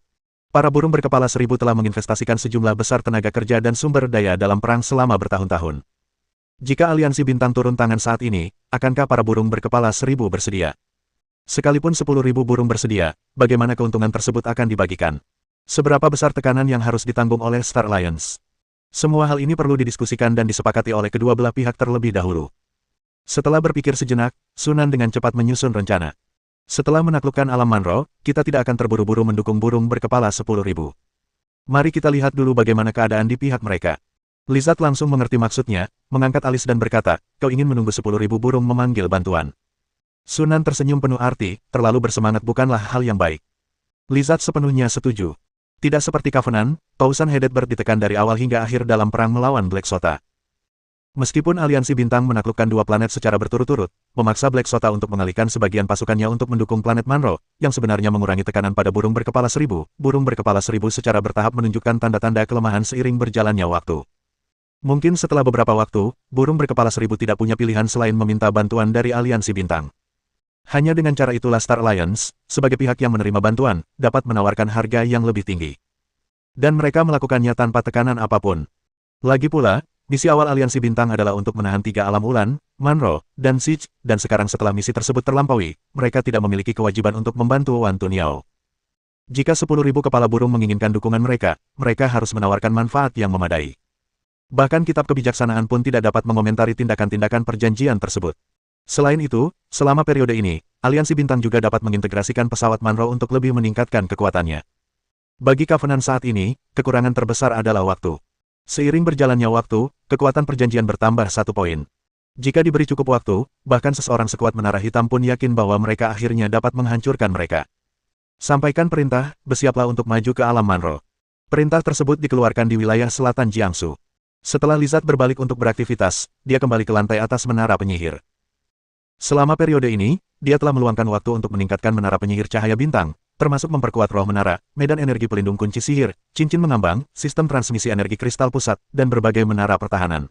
Para burung berkepala 1000 telah menginvestasikan sejumlah besar tenaga kerja dan sumber daya dalam perang selama bertahun-tahun. Jika aliansi bintang turun tangan saat ini, akankah para burung berkepala 1000 bersedia? Sekalipun 10.000 burung bersedia, bagaimana keuntungan tersebut akan dibagikan? Seberapa besar tekanan yang harus ditanggung oleh Star Alliance? Semua hal ini perlu didiskusikan dan disepakati oleh kedua belah pihak terlebih dahulu. Setelah berpikir sejenak, Sunan dengan cepat menyusun rencana. Setelah menaklukkan alam Manro, kita tidak akan terburu-buru mendukung burung berkepala 10.000. Mari kita lihat dulu bagaimana keadaan di pihak mereka. Lizard langsung mengerti maksudnya, mengangkat alis dan berkata, kau ingin menunggu 10.000 burung memanggil bantuan. Sunan tersenyum penuh arti, terlalu bersemangat bukanlah hal yang baik. Lizard sepenuhnya setuju. Tidak seperti Covenant, Pausan Hedetbird ditekan dari awal hingga akhir dalam perang melawan Black Sota. Meskipun aliansi bintang menaklukkan 2 planet secara berturut-turut, memaksa Black Sota untuk mengalihkan sebagian pasukannya untuk mendukung planet Manro, yang sebenarnya mengurangi tekanan pada burung berkepala 1000, burung berkepala 1000 secara bertahap menunjukkan tanda-tanda kelemahan seiring berjalannya waktu. Mungkin setelah beberapa waktu, burung berkepala 1000 tidak punya pilihan selain meminta bantuan dari aliansi bintang. Hanya dengan cara itulah Star Alliance, sebagai pihak yang menerima bantuan, dapat menawarkan harga yang lebih tinggi. Dan mereka melakukannya tanpa tekanan apapun. Lagi pula, misi awal aliansi bintang adalah untuk menahan 3 alam ulan, Manro, dan Siege, dan sekarang setelah misi tersebut terlampaui, mereka tidak memiliki kewajiban untuk membantu Wan Tuniao. Jika 10.000 kepala burung menginginkan dukungan mereka harus menawarkan manfaat yang memadai. Bahkan kitab kebijaksanaan pun tidak dapat mengomentari tindakan-tindakan perjanjian tersebut. Selain itu, selama periode ini, aliansi bintang juga dapat mengintegrasikan pesawat Manro untuk lebih meningkatkan kekuatannya. Bagi Covenant saat ini, kekurangan terbesar adalah waktu. Seiring berjalannya waktu, kekuatan perjanjian bertambah 1 poin. Jika diberi cukup waktu, bahkan seseorang sekuat menara hitam pun yakin bahwa mereka akhirnya dapat menghancurkan mereka. Sampaikan perintah, bersiaplah untuk maju ke alam Manro. Perintah tersebut dikeluarkan di wilayah selatan Jiangsu. Setelah Lizard berbalik untuk beraktivitas, dia kembali ke lantai atas menara penyihir. Selama periode ini, dia telah meluangkan waktu untuk meningkatkan menara penyihir cahaya bintang, termasuk memperkuat roh menara, medan energi pelindung kunci sihir, cincin mengambang, sistem transmisi energi kristal pusat, dan berbagai menara pertahanan.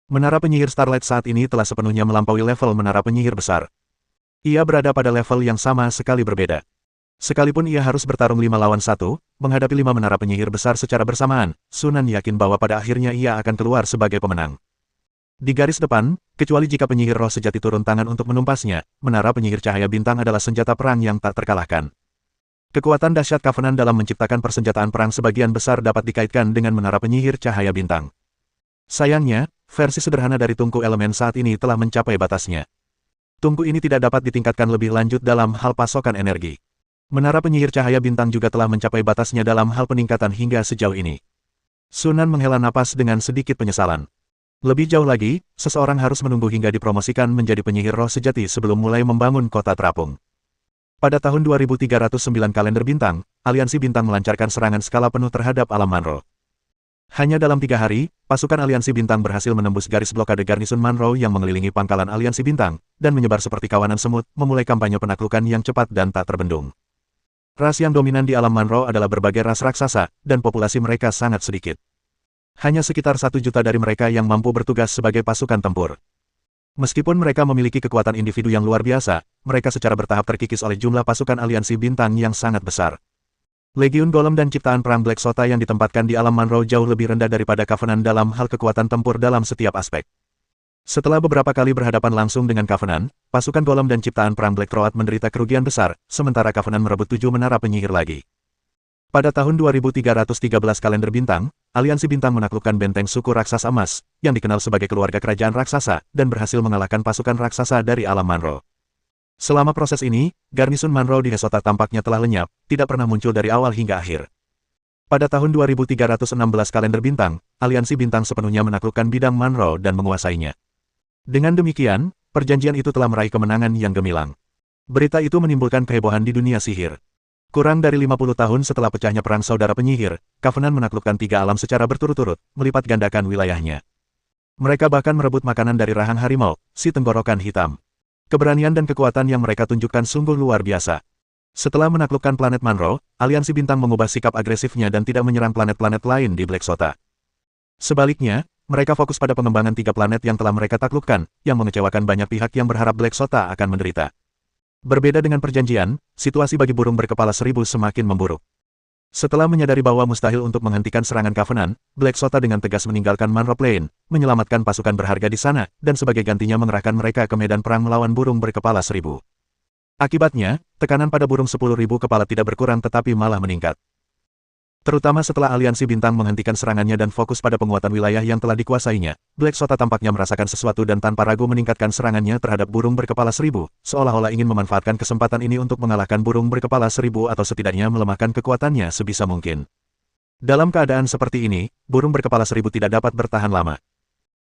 Menara penyihir Starlight saat ini telah sepenuhnya melampaui level menara penyihir besar. Ia berada pada level yang sama sekali berbeda. Sekalipun ia harus bertarung 5 lawan 1, menghadapi 5 menara penyihir besar secara bersamaan, Sunan yakin bahwa pada akhirnya ia akan keluar sebagai pemenang. Di garis depan, kecuali jika penyihir roh sejati turun tangan untuk menumpasnya, menara penyihir cahaya bintang adalah senjata perang yang tak terkalahkan. Kekuatan dahsyat Covenant dalam menciptakan persenjataan perang sebagian besar dapat dikaitkan dengan menara penyihir cahaya bintang. Sayangnya, versi sederhana dari tungku elemen saat ini telah mencapai batasnya. Tungku ini tidak dapat ditingkatkan lebih lanjut dalam hal pasokan energi. Menara penyihir cahaya bintang juga telah mencapai batasnya dalam hal peningkatan hingga sejauh ini. Sunan menghela napas dengan sedikit penyesalan. Lebih jauh lagi, seseorang harus menunggu hingga dipromosikan menjadi penyihir roh sejati sebelum mulai membangun kota terapung. Pada tahun 2309 kalender bintang, Aliansi Bintang melancarkan serangan skala penuh terhadap alam Manro. Hanya dalam 3 hari, pasukan Aliansi Bintang berhasil menembus garis blokade garnisun Manro yang mengelilingi pangkalan Aliansi Bintang, dan menyebar seperti kawanan semut, memulai kampanye penaklukan yang cepat dan tak terbendung. Ras yang dominan di alam Manro adalah berbagai ras raksasa, dan populasi mereka sangat sedikit. Hanya sekitar 1 juta dari mereka yang mampu bertugas sebagai pasukan tempur. Meskipun mereka memiliki kekuatan individu yang luar biasa, mereka secara bertahap terkikis oleh jumlah pasukan Aliansi Bintang yang sangat besar. Legiun Golem dan ciptaan perang Black Sota yang ditempatkan di alam Manro jauh lebih rendah daripada Covenant dalam hal kekuatan tempur dalam setiap aspek. Setelah beberapa kali berhadapan langsung dengan Covenant, pasukan Golem dan ciptaan perang Black Road menderita kerugian besar, sementara Covenant merebut 7 menara penyihir lagi. Pada tahun 2313 kalender bintang, Aliansi Bintang menaklukkan benteng suku raksasa emas, yang dikenal sebagai keluarga kerajaan raksasa, dan berhasil mengalahkan pasukan raksasa dari alam Manro. Selama proses ini, garnisun Manro di Hesota tampaknya telah lenyap, tidak pernah muncul dari awal hingga akhir. Pada tahun 2316 kalender bintang, Aliansi Bintang sepenuhnya menaklukkan bidang Manro dan menguasainya. Dengan demikian, perjanjian itu telah meraih kemenangan yang gemilang. Berita itu menimbulkan kehebohan di dunia sihir. Kurang dari 50 tahun setelah pecahnya perang saudara penyihir, Covenant menaklukkan 3 alam secara berturut-turut, melipat gandakan wilayahnya. Mereka bahkan merebut makanan dari rahang harimau, si tenggorokan hitam. Keberanian dan kekuatan yang mereka tunjukkan sungguh luar biasa. Setelah menaklukkan planet Manro, Aliansi Bintang mengubah sikap agresifnya dan tidak menyerang planet-planet lain di Black Sota. Sebaliknya, mereka fokus pada pengembangan 3 planet yang telah mereka taklukkan, yang mengecewakan banyak pihak yang berharap Black Sota akan menderita. Berbeda dengan perjanjian, situasi bagi burung berkepala 1000 semakin memburuk. Setelah menyadari bahwa mustahil untuk menghentikan serangan Covenant, Black Sota dengan tegas meninggalkan Manro Plain, menyelamatkan pasukan berharga di sana, dan sebagai gantinya mengerahkan mereka ke medan perang melawan burung berkepala 1000. Akibatnya, tekanan pada burung 10.000 kepala tidak berkurang tetapi malah meningkat. Terutama setelah Aliansi Bintang menghentikan serangannya dan fokus pada penguatan wilayah yang telah dikuasainya, Black Sota tampaknya merasakan sesuatu dan tanpa ragu meningkatkan serangannya terhadap burung berkepala 1000, seolah-olah ingin memanfaatkan kesempatan ini untuk mengalahkan burung berkepala 1000 atau setidaknya melemahkan kekuatannya sebisa mungkin. Dalam keadaan seperti ini, burung berkepala 1000 tidak dapat bertahan lama.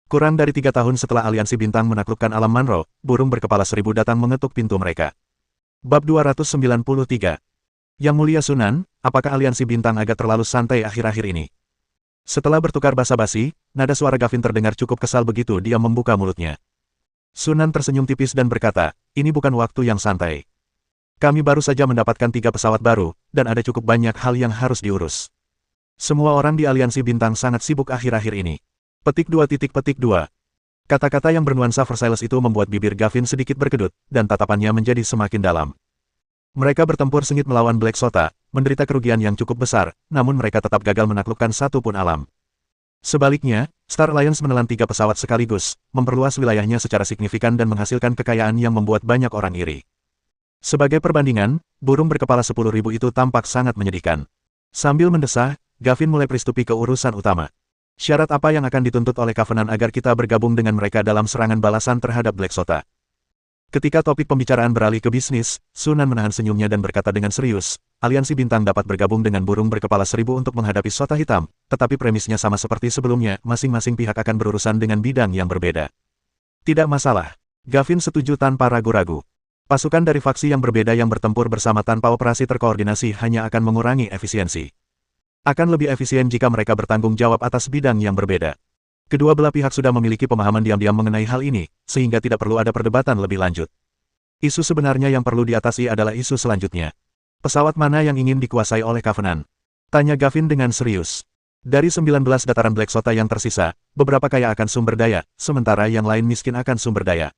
Kurang dari 3 tahun setelah Aliansi Bintang menaklukkan alam Manro, burung berkepala 1000 datang mengetuk pintu mereka. Bab 293. Yang Mulia Sunan, apakah Aliansi Bintang agak terlalu santai akhir-akhir ini? Setelah bertukar basa-basi, nada suara Gavin terdengar cukup kesal begitu dia membuka mulutnya. Sunan tersenyum tipis dan berkata, ini bukan waktu yang santai. Kami baru saja mendapatkan 3 pesawat baru, dan ada cukup banyak hal yang harus diurus. Semua orang di Aliansi Bintang sangat sibuk akhir-akhir ini. Petik 2. Kata-kata yang bernuansa Versailles itu membuat bibir Gavin sedikit berkedut, dan tatapannya menjadi semakin dalam. Mereka bertempur sengit melawan Black Sota, menderita kerugian yang cukup besar, namun mereka tetap gagal menaklukkan satu pun alam. Sebaliknya, Star Alliance menelan 3 pesawat sekaligus, memperluas wilayahnya secara signifikan dan menghasilkan kekayaan yang membuat banyak orang iri. Sebagai perbandingan, burung berkepala 10.000 itu tampak sangat menyedihkan. Sambil mendesah, Gavin mulai pristupi ke urusan utama. Syarat apa yang akan dituntut oleh Covenant agar kita bergabung dengan mereka dalam serangan balasan terhadap Black Sota? Ketika topik pembicaraan beralih ke bisnis, Sunan menahan senyumnya dan berkata dengan serius, Aliansi Bintang dapat bergabung dengan burung berkepala 1000 untuk menghadapi Sota Hitam, tetapi premisnya sama seperti sebelumnya, masing-masing pihak akan berurusan dengan bidang yang berbeda. Tidak masalah. Gavin setuju tanpa ragu-ragu. Pasukan dari faksi yang berbeda yang bertempur bersama tanpa operasi terkoordinasi hanya akan mengurangi efisiensi. Akan lebih efisien jika mereka bertanggung jawab atas bidang yang berbeda. Kedua belah pihak sudah memiliki pemahaman diam-diam mengenai hal ini, sehingga tidak perlu ada perdebatan lebih lanjut. Isu sebenarnya yang perlu diatasi adalah isu selanjutnya. Pesawat mana yang ingin dikuasai oleh Covenant? Tanya Gavin dengan serius. Dari 19 dataran Black Sota yang tersisa, beberapa kaya akan sumber daya, sementara yang lain miskin akan sumber daya.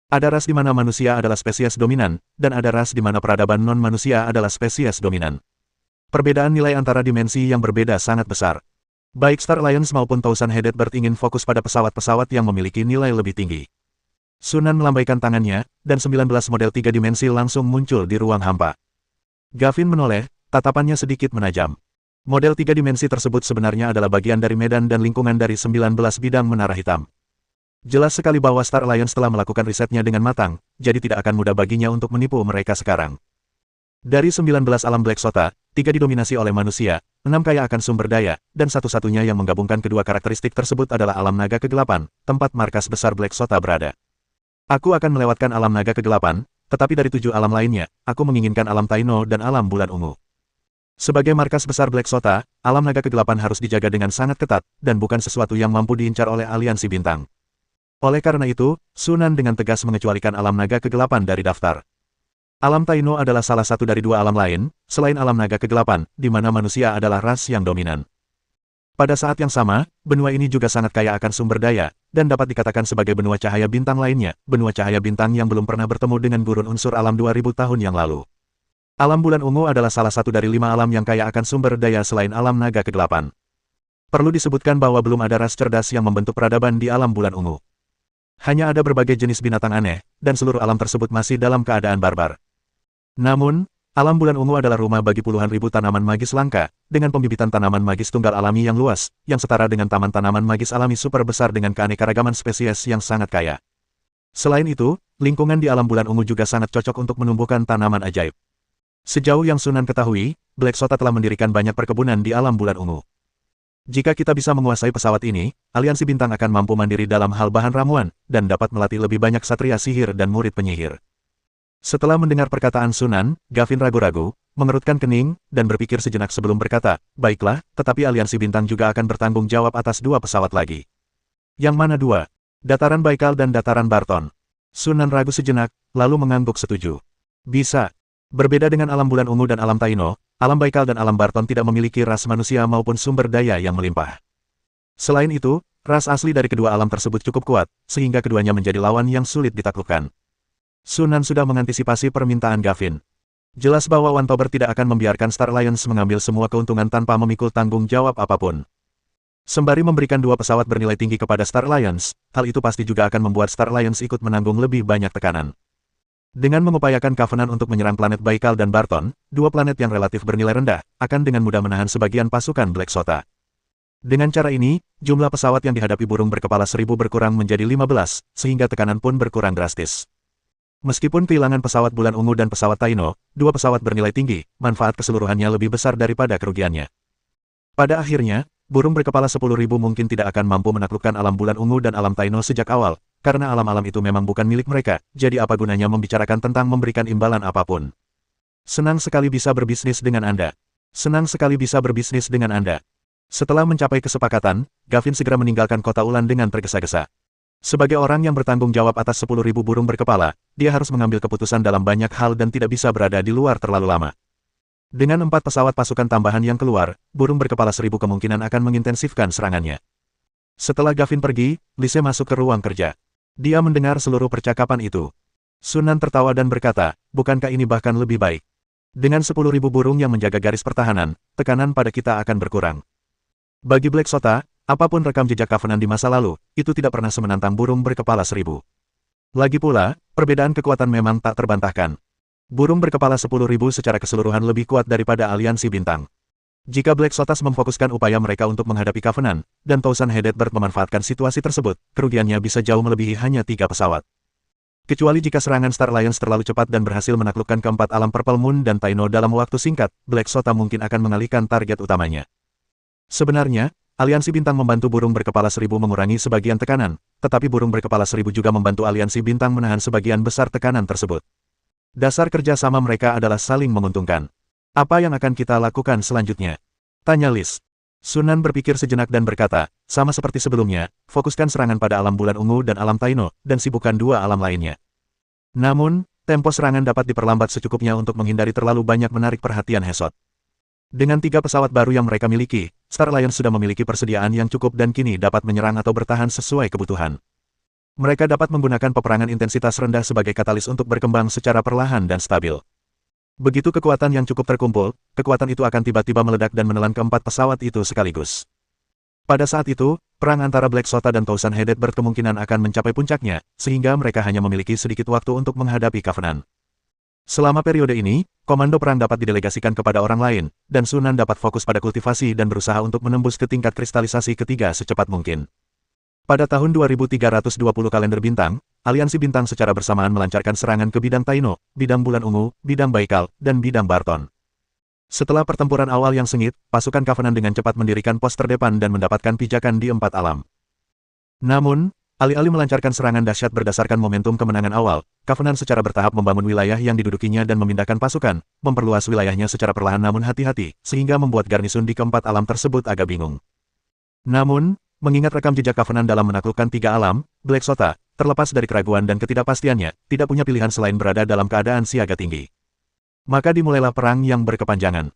Ada ras di mana manusia adalah spesies dominan, dan ada ras di mana peradaban non-manusia adalah spesies dominan. Perbedaan nilai antara dimensi yang berbeda sangat besar. Baik Star Alliance maupun Thousand Headed Bird ingin fokus pada pesawat-pesawat yang memiliki nilai lebih tinggi. Sunan melambaikan tangannya, dan 19 model 3 dimensi langsung muncul di ruang hampa. Gavin menoleh, tatapannya sedikit menajam. Model 3 dimensi tersebut sebenarnya adalah bagian dari medan dan lingkungan dari 19 bidang menara hitam. Jelas sekali bahwa Star Alliance telah melakukan risetnya dengan matang, jadi tidak akan mudah baginya untuk menipu mereka sekarang. Dari 19 alam Black Sota, 3 didominasi oleh manusia, 6 kaya akan sumber daya, dan satu-satunya yang menggabungkan kedua karakteristik tersebut adalah alam naga kegelapan, tempat markas besar Black Sota berada. Aku akan melewatkan alam naga kegelapan, tetapi dari 7 alam lainnya, aku menginginkan alam Taino dan alam bulan ungu. Sebagai markas besar Black Sota, alam naga kegelapan harus dijaga dengan sangat ketat, dan bukan sesuatu yang mampu diincar oleh aliansi bintang. Oleh karena itu, Sunan dengan tegas mengecualikan alam naga kegelapan dari daftar. Alam Taino adalah salah satu dari 2 alam lain, selain alam naga kegelapan, di mana manusia adalah ras yang dominan. Pada saat yang sama, benua ini juga sangat kaya akan sumber daya, dan dapat dikatakan sebagai benua cahaya bintang lainnya, benua cahaya bintang yang belum pernah bertemu dengan gurun unsur alam 2000 tahun yang lalu. Alam bulan ungu adalah salah satu dari 5 alam yang kaya akan sumber daya selain alam naga kegelapan. Perlu disebutkan bahwa belum ada ras cerdas yang membentuk peradaban di alam bulan ungu. Hanya ada berbagai jenis binatang aneh, dan seluruh alam tersebut masih dalam keadaan barbar. Namun, alam bulan ungu adalah rumah bagi puluhan ribu tanaman magis langka, dengan pembibitan tanaman magis tunggal alami yang luas, yang setara dengan taman tanaman magis alami super besar dengan keanekaragaman spesies yang sangat kaya. Selain itu, lingkungan di alam bulan ungu juga sangat cocok untuk menumbuhkan tanaman ajaib. Sejauh yang Sunan ketahui, Black Sota telah mendirikan banyak perkebunan di alam bulan ungu. Jika kita bisa menguasai pesawat ini, aliansi bintang akan mampu mandiri dalam hal bahan ramuan, dan dapat melatih lebih banyak satria sihir dan murid penyihir. Setelah mendengar perkataan Sunan, Gavin ragu-ragu, mengerutkan kening, dan berpikir sejenak sebelum berkata, baiklah, tetapi aliansi bintang juga akan bertanggung jawab atas 2 pesawat lagi. Yang mana 2? Dataran Baikal dan Dataran Barton. Sunan ragu sejenak, lalu mengangguk setuju. Bisa. Berbeda dengan alam bulan ungu dan alam Taino, alam Baikal dan alam Barton tidak memiliki ras manusia maupun sumber daya yang melimpah. Selain itu, ras asli dari kedua alam tersebut cukup kuat, sehingga keduanya menjadi lawan yang sulit ditaklukkan. Sunan sudah mengantisipasi permintaan Gavin. Jelas bahwa One Tober tidak akan membiarkan Star Alliance mengambil semua keuntungan tanpa memikul tanggung jawab apapun. Sembari memberikan 2 pesawat bernilai tinggi kepada Star Alliance, hal itu pasti juga akan membuat Star Alliance ikut menanggung lebih banyak tekanan. Dengan mengupayakan Covenant untuk menyerang planet Baikal dan Barton, 2 planet yang relatif bernilai rendah, akan dengan mudah menahan sebagian pasukan Black Sota. Dengan cara ini, jumlah pesawat yang dihadapi burung berkepala 1000 berkurang menjadi 15, sehingga tekanan pun berkurang drastis. Meskipun kehilangan pesawat bulan ungu dan pesawat Taino, 2 pesawat bernilai tinggi, manfaat keseluruhannya lebih besar daripada kerugiannya. Pada akhirnya, burung berkepala 10.000 mungkin tidak akan mampu menaklukkan alam bulan ungu dan alam Taino sejak awal, karena alam-alam itu memang bukan milik mereka, jadi apa gunanya membicarakan tentang memberikan imbalan apapun. Senang sekali bisa berbisnis dengan Anda. Senang sekali bisa berbisnis dengan Anda. Setelah mencapai kesepakatan, Gavin segera meninggalkan kota Ulan dengan tergesa-gesa. Sebagai orang yang bertanggung jawab atas 10.000 burung berkepala, dia harus mengambil keputusan dalam banyak hal dan tidak bisa berada di luar terlalu lama. Dengan 4 pesawat pasukan tambahan yang keluar, burung berkepala 1000 kemungkinan akan mengintensifkan serangannya. Setelah Gavin pergi, Lise masuk ke ruang kerja. Dia mendengar seluruh percakapan itu. Sunan tertawa dan berkata, bukankah ini bahkan lebih baik? Dengan 10.000 burung yang menjaga garis pertahanan, tekanan pada kita akan berkurang. Bagi Black Sota, apapun rekam jejak Covenant di masa lalu, itu tidak pernah semenantang burung berkepala 1000. Lagi pula, perbedaan kekuatan memang tak terbantahkan. Burung berkepala 10.000 secara keseluruhan lebih kuat daripada aliansi bintang. Jika Black Sota memfokuskan upaya mereka untuk menghadapi Covenant, dan Thousand Headed Bird memanfaatkan situasi tersebut, kerugiannya bisa jauh melebihi hanya 3 pesawat. Kecuali jika serangan Star Alliance terlalu cepat dan berhasil menaklukkan keempat alam Purple Moon dan Taino dalam waktu singkat, Black Sota mungkin akan mengalihkan target utamanya. Sebenarnya, aliansi bintang membantu burung berkepala 1000 mengurangi sebagian tekanan, tetapi burung berkepala 1000 juga membantu aliansi bintang menahan sebagian besar tekanan tersebut. Dasar kerjasama mereka adalah saling menguntungkan. Apa yang akan kita lakukan selanjutnya? Tanya Lis. Sunan berpikir sejenak dan berkata, sama seperti sebelumnya, fokuskan serangan pada alam bulan ungu dan alam Taino, dan sibukkan dua alam lainnya. Namun, tempo serangan dapat diperlambat secukupnya untuk menghindari terlalu banyak menarik perhatian Hesot. Dengan 3 pesawat baru yang mereka miliki, Star Alliance sudah memiliki persediaan yang cukup dan kini dapat menyerang atau bertahan sesuai kebutuhan. Mereka dapat menggunakan peperangan intensitas rendah sebagai katalis untuk berkembang secara perlahan dan stabil. Begitu kekuatan yang cukup terkumpul, kekuatan itu akan tiba-tiba meledak dan menelan keempat pesawat itu sekaligus. Pada saat itu, perang antara Black Sota dan Thousand Headed berkemungkinan akan mencapai puncaknya, sehingga mereka hanya memiliki sedikit waktu untuk menghadapi Covenant. Selama periode ini, komando perang dapat didelegasikan kepada orang lain, dan Sunan dapat fokus pada kultivasi dan berusaha untuk menembus ke tingkat kristalisasi ketiga secepat mungkin. Pada tahun 2320 kalender bintang, Aliansi Bintang secara bersamaan melancarkan serangan ke bidang Taino, bidang Bulan Ungu, bidang Baikal, dan bidang Barton. Setelah pertempuran awal yang sengit, pasukan Covenant dengan cepat mendirikan pos terdepan dan mendapatkan pijakan di 4 alam. Namun, alih-alih melancarkan serangan dahsyat berdasarkan momentum kemenangan awal, Covenant secara bertahap membangun wilayah yang didudukinya dan memindahkan pasukan, memperluas wilayahnya secara perlahan namun hati-hati, sehingga membuat garnison di keempat alam tersebut agak bingung. Namun, mengingat rekam jejak Covenant dalam menaklukkan 3 alam, Black Sota, terlepas dari keraguan dan ketidakpastiannya, tidak punya pilihan selain berada dalam keadaan siaga tinggi. Maka dimulailah perang yang berkepanjangan.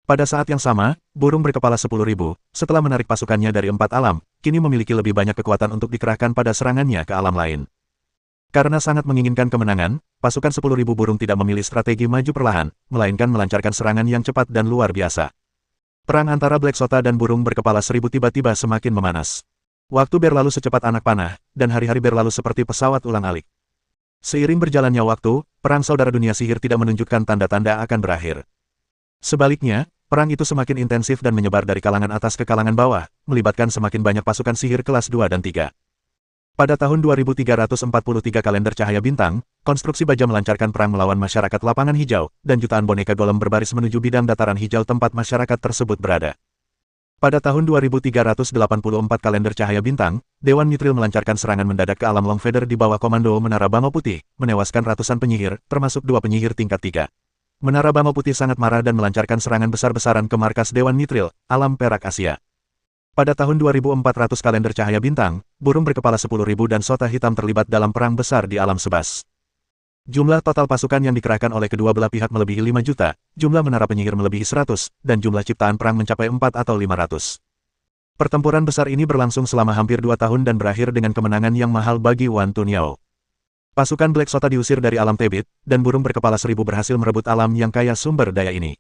Pada saat yang sama, burung berkepala 10.000, setelah menarik pasukannya dari 4 alam, kini memiliki lebih banyak kekuatan untuk dikerahkan pada serangannya ke alam lain. Karena sangat menginginkan kemenangan, pasukan 10.000 burung tidak memilih strategi maju perlahan, melainkan melancarkan serangan yang cepat dan luar biasa. Perang antara Black Sota dan burung berkepala 1000 tiba-tiba semakin memanas. Waktu berlalu secepat anak panah, dan hari-hari berlalu seperti pesawat ulang-alik. Seiring berjalannya waktu, perang saudara dunia sihir tidak menunjukkan tanda-tanda akan berakhir. Sebaliknya, perang itu semakin intensif dan menyebar dari kalangan atas ke kalangan bawah, melibatkan semakin banyak pasukan sihir kelas 2 dan 3. Pada tahun 2343 kalender cahaya bintang, konstruksi baja melancarkan perang melawan masyarakat lapangan hijau, dan jutaan boneka golem berbaris menuju bidang dataran hijau tempat masyarakat tersebut berada. Pada tahun 2384 kalender cahaya bintang, Dewan Mithril melancarkan serangan mendadak ke alam Longfeather di bawah komando Menara Bangau Putih, menewaskan ratusan penyihir, termasuk 2 penyihir tingkat 3. Menara Bangau Putih sangat marah dan melancarkan serangan besar-besaran ke markas Dewan Mithril, alam perak Asia. Pada tahun 2400 kalender cahaya bintang, burung berkepala 10.000 dan Sota Hitam terlibat dalam perang besar di alam Sebas. Jumlah total pasukan yang dikerahkan oleh kedua belah pihak melebihi 5 juta, jumlah menara penyihir melebihi 100, dan jumlah ciptaan perang mencapai 4 atau 500. Pertempuran besar ini berlangsung selama hampir 2 tahun dan berakhir dengan kemenangan yang mahal bagi Wan Tunyao. Pasukan Black Sota diusir dari alam Tebit, dan burung berkepala 1000 berhasil merebut alam yang kaya sumber daya ini.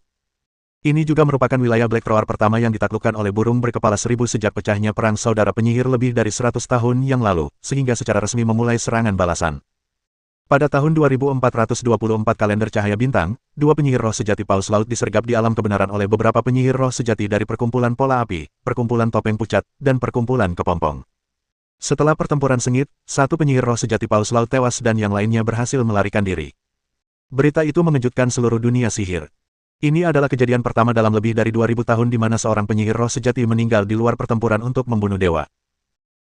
Ini juga merupakan wilayah Black Roar pertama yang ditaklukkan oleh burung berkepala 1000 sejak pecahnya perang saudara penyihir lebih dari 100 tahun yang lalu, sehingga secara resmi memulai serangan balasan. Pada tahun 2424 kalender cahaya bintang, 2 penyihir roh sejati Paus Laut disergap di alam kebenaran oleh beberapa penyihir roh sejati dari perkumpulan Pola Api, perkumpulan Topeng Pucat, dan perkumpulan Kepompong. Setelah pertempuran sengit, 1 penyihir roh sejati Paus Laut tewas dan yang lainnya berhasil melarikan diri. Berita itu mengejutkan seluruh dunia sihir. Ini adalah kejadian pertama dalam lebih dari 2000 tahun di mana seorang penyihir roh sejati meninggal di luar pertempuran untuk membunuh dewa.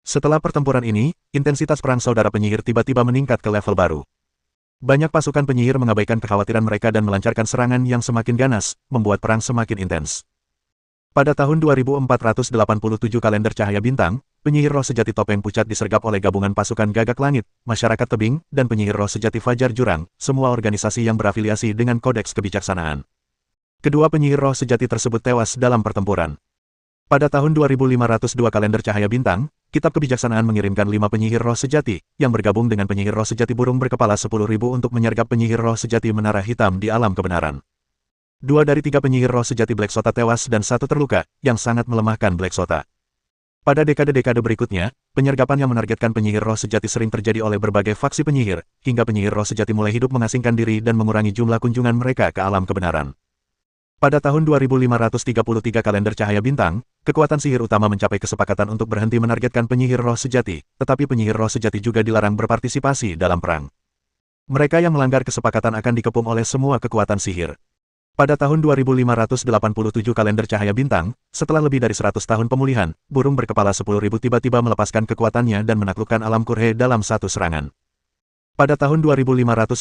Setelah pertempuran ini, intensitas perang saudara penyihir tiba-tiba meningkat ke level baru. Banyak pasukan penyihir mengabaikan kekhawatiran mereka dan melancarkan serangan yang semakin ganas, membuat perang semakin intens. Pada tahun 2487 kalender cahaya bintang, penyihir roh sejati Topeng Pucat disergap oleh gabungan pasukan Gagak Langit, masyarakat tebing, dan penyihir roh sejati Fajar Jurang, semua organisasi yang berafiliasi dengan Kodeks Kebijaksanaan. Kedua penyihir roh sejati tersebut tewas dalam pertempuran. Pada tahun 2502 kalender cahaya bintang, Kitab Kebijaksanaan mengirimkan 5 penyihir roh sejati, yang bergabung dengan penyihir roh sejati burung berkepala 10.000 untuk menyergap penyihir roh sejati Menara Hitam di alam kebenaran. 2 dari 3 penyihir roh sejati Black Sota tewas dan 1 terluka, yang sangat melemahkan Black Sota. Pada dekade-dekade berikutnya, penyergapan yang menargetkan penyihir roh sejati sering terjadi oleh berbagai faksi penyihir, hingga penyihir roh sejati mulai hidup mengasingkan diri dan mengurangi jumlah kunjungan mereka ke alam kebenaran. Pada tahun 2533 kalender cahaya bintang, kekuatan sihir utama mencapai kesepakatan untuk berhenti menargetkan penyihir roh sejati, tetapi penyihir roh sejati juga dilarang berpartisipasi dalam perang. Mereka yang melanggar kesepakatan akan dikepung oleh semua kekuatan sihir. Pada tahun 2587 kalender cahaya bintang, setelah lebih dari 100 tahun pemulihan, burung berkepala 10.000 tiba-tiba melepaskan kekuatannya dan menaklukkan alam Kurhe dalam satu serangan. Pada tahun 2596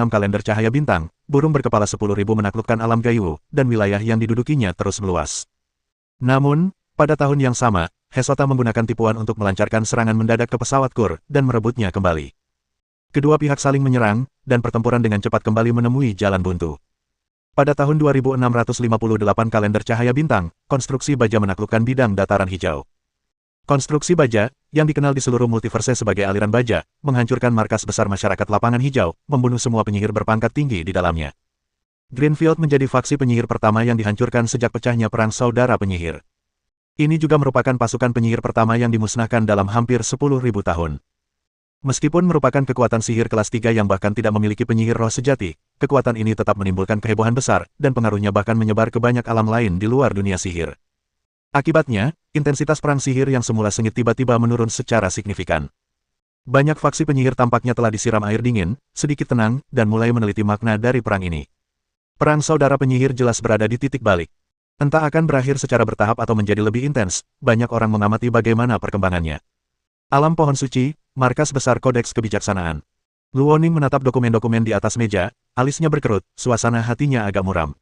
kalender cahaya bintang, burung berkepala 10.000 menaklukkan alam Gayu, dan wilayah yang didudukinya terus meluas. Namun, pada tahun yang sama, Hesota menggunakan tipuan untuk melancarkan serangan mendadak ke pesawat Kur dan merebutnya kembali. Kedua pihak saling menyerang, dan pertempuran dengan cepat kembali menemui jalan buntu. Pada tahun 2658 kalender cahaya bintang, konstruksi baja menaklukkan bidang dataran hijau. Konstruksi baja, yang dikenal di seluruh multiverse sebagai aliran baja, menghancurkan markas besar masyarakat lapangan hijau, membunuh semua penyihir berpangkat tinggi di dalamnya. Greenfield menjadi faksi penyihir pertama yang dihancurkan sejak pecahnya Perang Saudara Penyihir. Ini juga merupakan pasukan penyihir pertama yang dimusnahkan dalam hampir 10.000 tahun. Meskipun merupakan kekuatan sihir kelas 3 yang bahkan tidak memiliki penyihir roh sejati, kekuatan ini tetap menimbulkan kehebohan besar, dan pengaruhnya bahkan menyebar ke banyak alam lain di luar dunia sihir. Akibatnya, intensitas perang sihir yang semula sengit tiba-tiba menurun secara signifikan. Banyak faksi penyihir tampaknya telah disiram air dingin, sedikit tenang, dan mulai meneliti makna dari perang ini. Perang Saudara Penyihir jelas berada di titik balik. Entah akan berakhir secara bertahap atau menjadi lebih intens, banyak orang mengamati bagaimana perkembangannya. Alam Pohon Suci, markas besar Kodeks Kebijaksanaan. Luoning menatap dokumen-dokumen di atas meja, alisnya berkerut, suasana hatinya agak muram.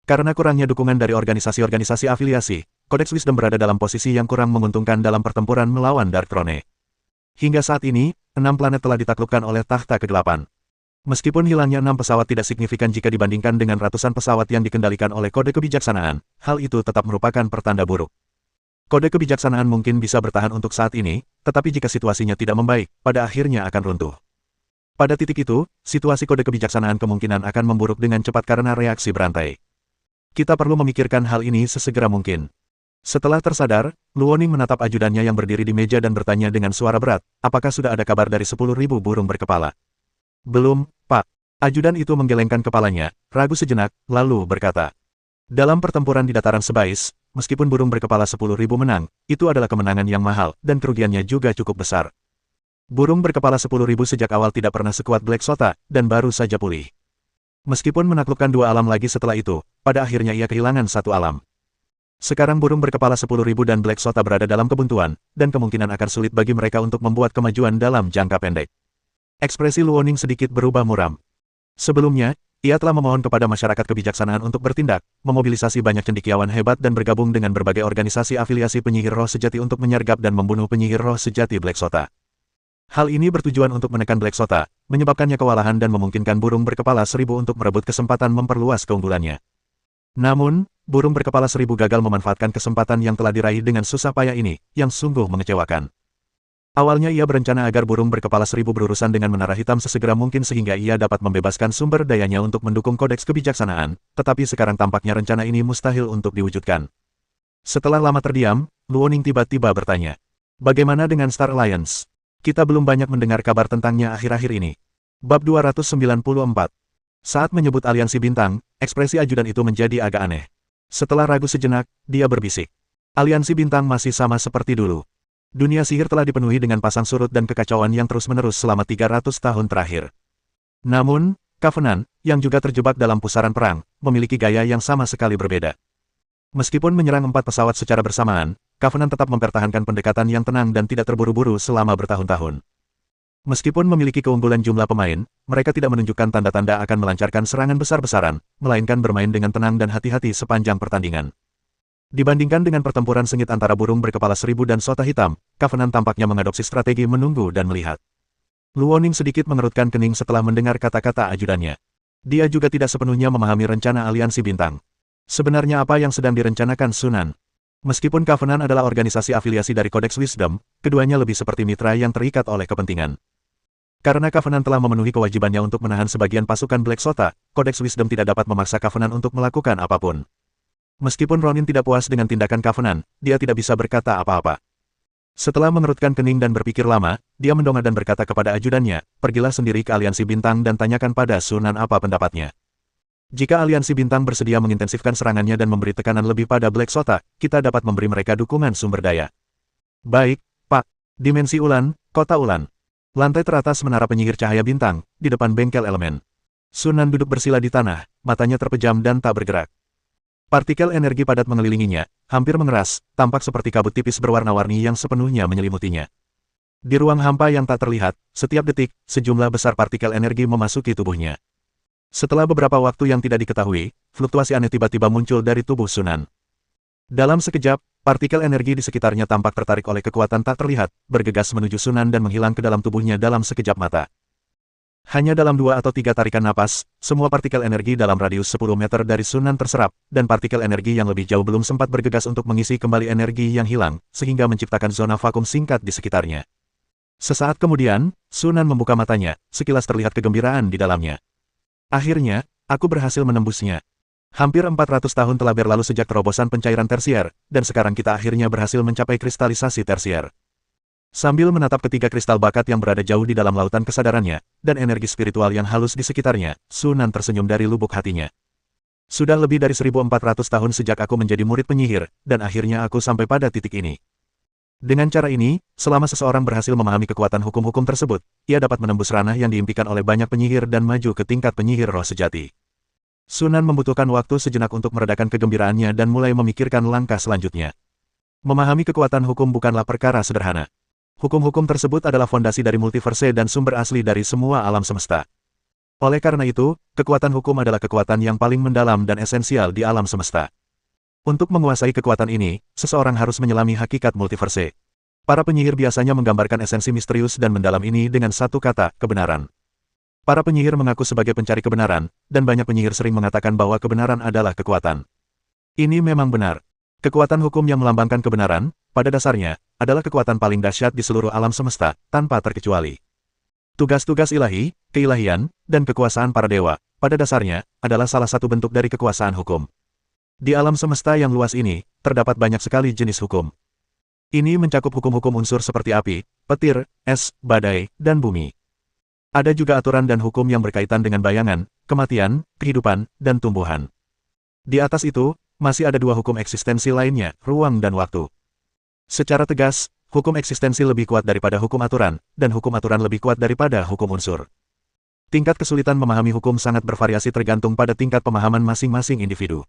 Karena kurangnya dukungan dari organisasi-organisasi afiliasi, Kodeks Wisdom berada dalam posisi yang kurang menguntungkan dalam pertempuran melawan Dark Throne. Hingga saat ini, 6 planet telah ditaklukkan oleh Takhta Kegelapan. Meskipun hilangnya 6 pesawat tidak signifikan jika dibandingkan dengan ratusan pesawat yang dikendalikan oleh Kode Kebijaksanaan, hal itu tetap merupakan pertanda buruk. Kode Kebijaksanaan mungkin bisa bertahan untuk saat ini, tetapi jika situasinya tidak membaik, pada akhirnya akan runtuh. Pada titik itu, situasi Kode Kebijaksanaan kemungkinan akan memburuk dengan cepat karena reaksi berantai. Kita perlu memikirkan hal ini sesegera mungkin. Setelah tersadar, Luoning menatap ajudannya yang berdiri di meja dan bertanya dengan suara berat, apakah sudah ada kabar dari 10.000 burung berkepala? Belum, Pak. Ajudan itu menggelengkan kepalanya, ragu sejenak, lalu berkata. Dalam pertempuran di dataran Sebais, meskipun burung berkepala 10.000 menang, itu adalah kemenangan yang mahal, dan kerugiannya juga cukup besar. Burung berkepala 10.000 sejak awal tidak pernah sekuat Black Sota, dan baru saja pulih. Meskipun menaklukkan 2 alam lagi setelah itu, pada akhirnya ia kehilangan 1 alam. Sekarang burung berkepala 10.000 dan Black Sota berada dalam kebuntuan, dan kemungkinan akan sulit bagi mereka untuk membuat kemajuan dalam jangka pendek. Ekspresi Luoning sedikit berubah muram. Sebelumnya, ia telah memohon kepada masyarakat kebijaksanaan untuk bertindak, memobilisasi banyak cendekiawan hebat dan bergabung dengan berbagai organisasi afiliasi penyihir roh sejati untuk menyergap dan membunuh penyihir roh sejati Black Sota. Hal ini bertujuan untuk menekan Black Sota, menyebabkannya kewalahan dan memungkinkan burung berkepala 1000 untuk merebut kesempatan memperluas keunggulannya. Namun, burung berkepala 1000 gagal memanfaatkan kesempatan yang telah diraih dengan susah payah ini, yang sungguh mengecewakan. Awalnya ia berencana agar burung berkepala 1000 berurusan dengan Menara Hitam sesegera mungkin sehingga ia dapat membebaskan sumber dayanya untuk mendukung Kodeks Kebijaksanaan, tetapi sekarang tampaknya rencana ini mustahil untuk diwujudkan. Setelah lama terdiam, Luoning tiba-tiba bertanya, bagaimana dengan Star Alliance? Kita belum banyak mendengar kabar tentangnya akhir-akhir ini. Bab 294. Saat menyebut aliansi bintang, ekspresi ajudan itu menjadi agak aneh. Setelah ragu sejenak, dia berbisik. Aliansi bintang masih sama seperti dulu. Dunia sihir telah dipenuhi dengan pasang surut dan kekacauan yang terus-menerus selama 300 tahun terakhir. Namun, Covenant, yang juga terjebak dalam pusaran perang, memiliki gaya yang sama sekali berbeda. Meskipun menyerang 4 pesawat secara bersamaan, Covenant tetap mempertahankan pendekatan yang tenang dan tidak terburu-buru selama bertahun-tahun. Meskipun memiliki keunggulan jumlah pemain, mereka tidak menunjukkan tanda-tanda akan melancarkan serangan besar-besaran, melainkan bermain dengan tenang dan hati-hati sepanjang pertandingan. Dibandingkan dengan pertempuran sengit antara burung berkepala 1000 dan Sota Hitam, Covenant tampaknya mengadopsi strategi menunggu dan melihat. Luoning sedikit mengerutkan kening setelah mendengar kata-kata ajudannya. Dia juga tidak sepenuhnya memahami rencana aliansi bintang. Sebenarnya apa yang sedang direncanakan Sunan? Meskipun Covenant adalah organisasi afiliasi dari Kodeks Wisdom, keduanya lebih seperti mitra yang terikat oleh kepentingan. Karena Covenant telah memenuhi kewajibannya untuk menahan sebagian pasukan Black Sota, Kodeks Wisdom tidak dapat memaksa Covenant untuk melakukan apapun. Meskipun Ronin tidak puas dengan tindakan Covenant, dia tidak bisa berkata apa-apa. Setelah mengerutkan kening dan berpikir lama, dia mendongak dan berkata kepada ajudannya, pergilah sendiri ke Aliansi Bintang dan tanyakan pada Sunan apa pendapatnya. Jika Aliansi Bintang bersedia mengintensifkan serangannya dan memberi tekanan lebih pada Black Sota, kita dapat memberi mereka dukungan sumber daya. Baik, Pak. Dimensi Ulan, Kota Ulan. Lantai teratas Menara Penyihir Cahaya Bintang, di depan bengkel elemen. Sunan duduk bersila di tanah, matanya terpejam dan tak bergerak. Partikel energi padat mengelilinginya, hampir mengeras, tampak seperti kabut tipis berwarna-warni yang sepenuhnya menyelimutinya. Di ruang hampa yang tak terlihat, setiap detik, sejumlah besar partikel energi memasuki tubuhnya. Setelah beberapa waktu yang tidak diketahui, fluktuasi aneh tiba-tiba muncul dari tubuh Sunan. Dalam sekejap, partikel energi di sekitarnya tampak tertarik oleh kekuatan tak terlihat, bergegas menuju Sunan dan menghilang ke dalam tubuhnya dalam sekejap mata. Hanya dalam 2 atau 3 tarikan napas, semua partikel energi dalam radius 10 meter dari Sunan terserap, dan partikel energi yang lebih jauh belum sempat bergegas untuk mengisi kembali energi yang hilang, sehingga menciptakan zona vakum singkat di sekitarnya. Sesaat kemudian, Sunan membuka matanya, sekilas terlihat kegembiraan di dalamnya. Akhirnya, aku berhasil menembusnya. Hampir 400 tahun telah berlalu sejak terobosan pencairan tersier, dan sekarang kita akhirnya berhasil mencapai kristalisasi tersier. Sambil menatap ketiga kristal bakat yang berada jauh di dalam lautan kesadarannya, dan energi spiritual yang halus di sekitarnya, Sunan tersenyum dari lubuk hatinya. Sudah lebih dari 1400 tahun sejak aku menjadi murid penyihir, dan akhirnya aku sampai pada titik ini. Dengan cara ini, selama seseorang berhasil memahami kekuatan hukum-hukum tersebut, ia dapat menembus ranah yang diimpikan oleh banyak penyihir dan maju ke tingkat penyihir roh sejati. Sunan membutuhkan waktu sejenak untuk meredakan kegembiraannya dan mulai memikirkan langkah selanjutnya. Memahami kekuatan hukum bukanlah perkara sederhana. Hukum-hukum tersebut adalah fondasi dari multiverse dan sumber asli dari semua alam semesta. Oleh karena itu, kekuatan hukum adalah kekuatan yang paling mendalam dan esensial di alam semesta. Untuk menguasai kekuatan ini, seseorang harus menyelami hakikat multiverse. Para penyihir biasanya menggambarkan esensi misterius dan mendalam ini dengan satu kata, kebenaran. Para penyihir mengaku sebagai pencari kebenaran, dan banyak penyihir sering mengatakan bahwa kebenaran adalah kekuatan. Ini memang benar. Kekuatan hukum yang melambangkan kebenaran, pada dasarnya, adalah kekuatan paling dahsyat di seluruh alam semesta, tanpa terkecuali. Tugas-tugas ilahi, keilahian, dan kekuasaan para dewa, pada dasarnya, adalah salah satu bentuk dari kekuasaan hukum. Di alam semesta yang luas ini, terdapat banyak sekali jenis hukum. Ini mencakup hukum-hukum unsur seperti api, petir, es, badai, dan bumi. Ada juga aturan dan hukum yang berkaitan dengan bayangan, kematian, kehidupan, dan tumbuhan. Di atas itu, masih ada 2 hukum eksistensi lainnya, ruang dan waktu. Secara tegas, hukum eksistensi lebih kuat daripada hukum aturan, dan hukum aturan lebih kuat daripada hukum unsur. Tingkat kesulitan memahami hukum sangat bervariasi tergantung pada tingkat pemahaman masing-masing individu.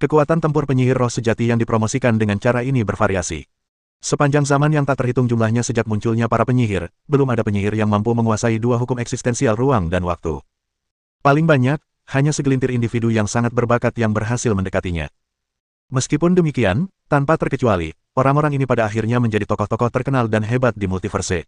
Kekuatan tempur penyihir roh sejati yang dipromosikan dengan cara ini bervariasi. Sepanjang zaman yang tak terhitung jumlahnya sejak munculnya para penyihir, belum ada penyihir yang mampu menguasai 2 hukum eksistensial ruang dan waktu. Paling banyak, hanya segelintir individu yang sangat berbakat yang berhasil mendekatinya. Meskipun demikian, tanpa terkecuali, orang-orang ini pada akhirnya menjadi tokoh-tokoh terkenal dan hebat di multiverse.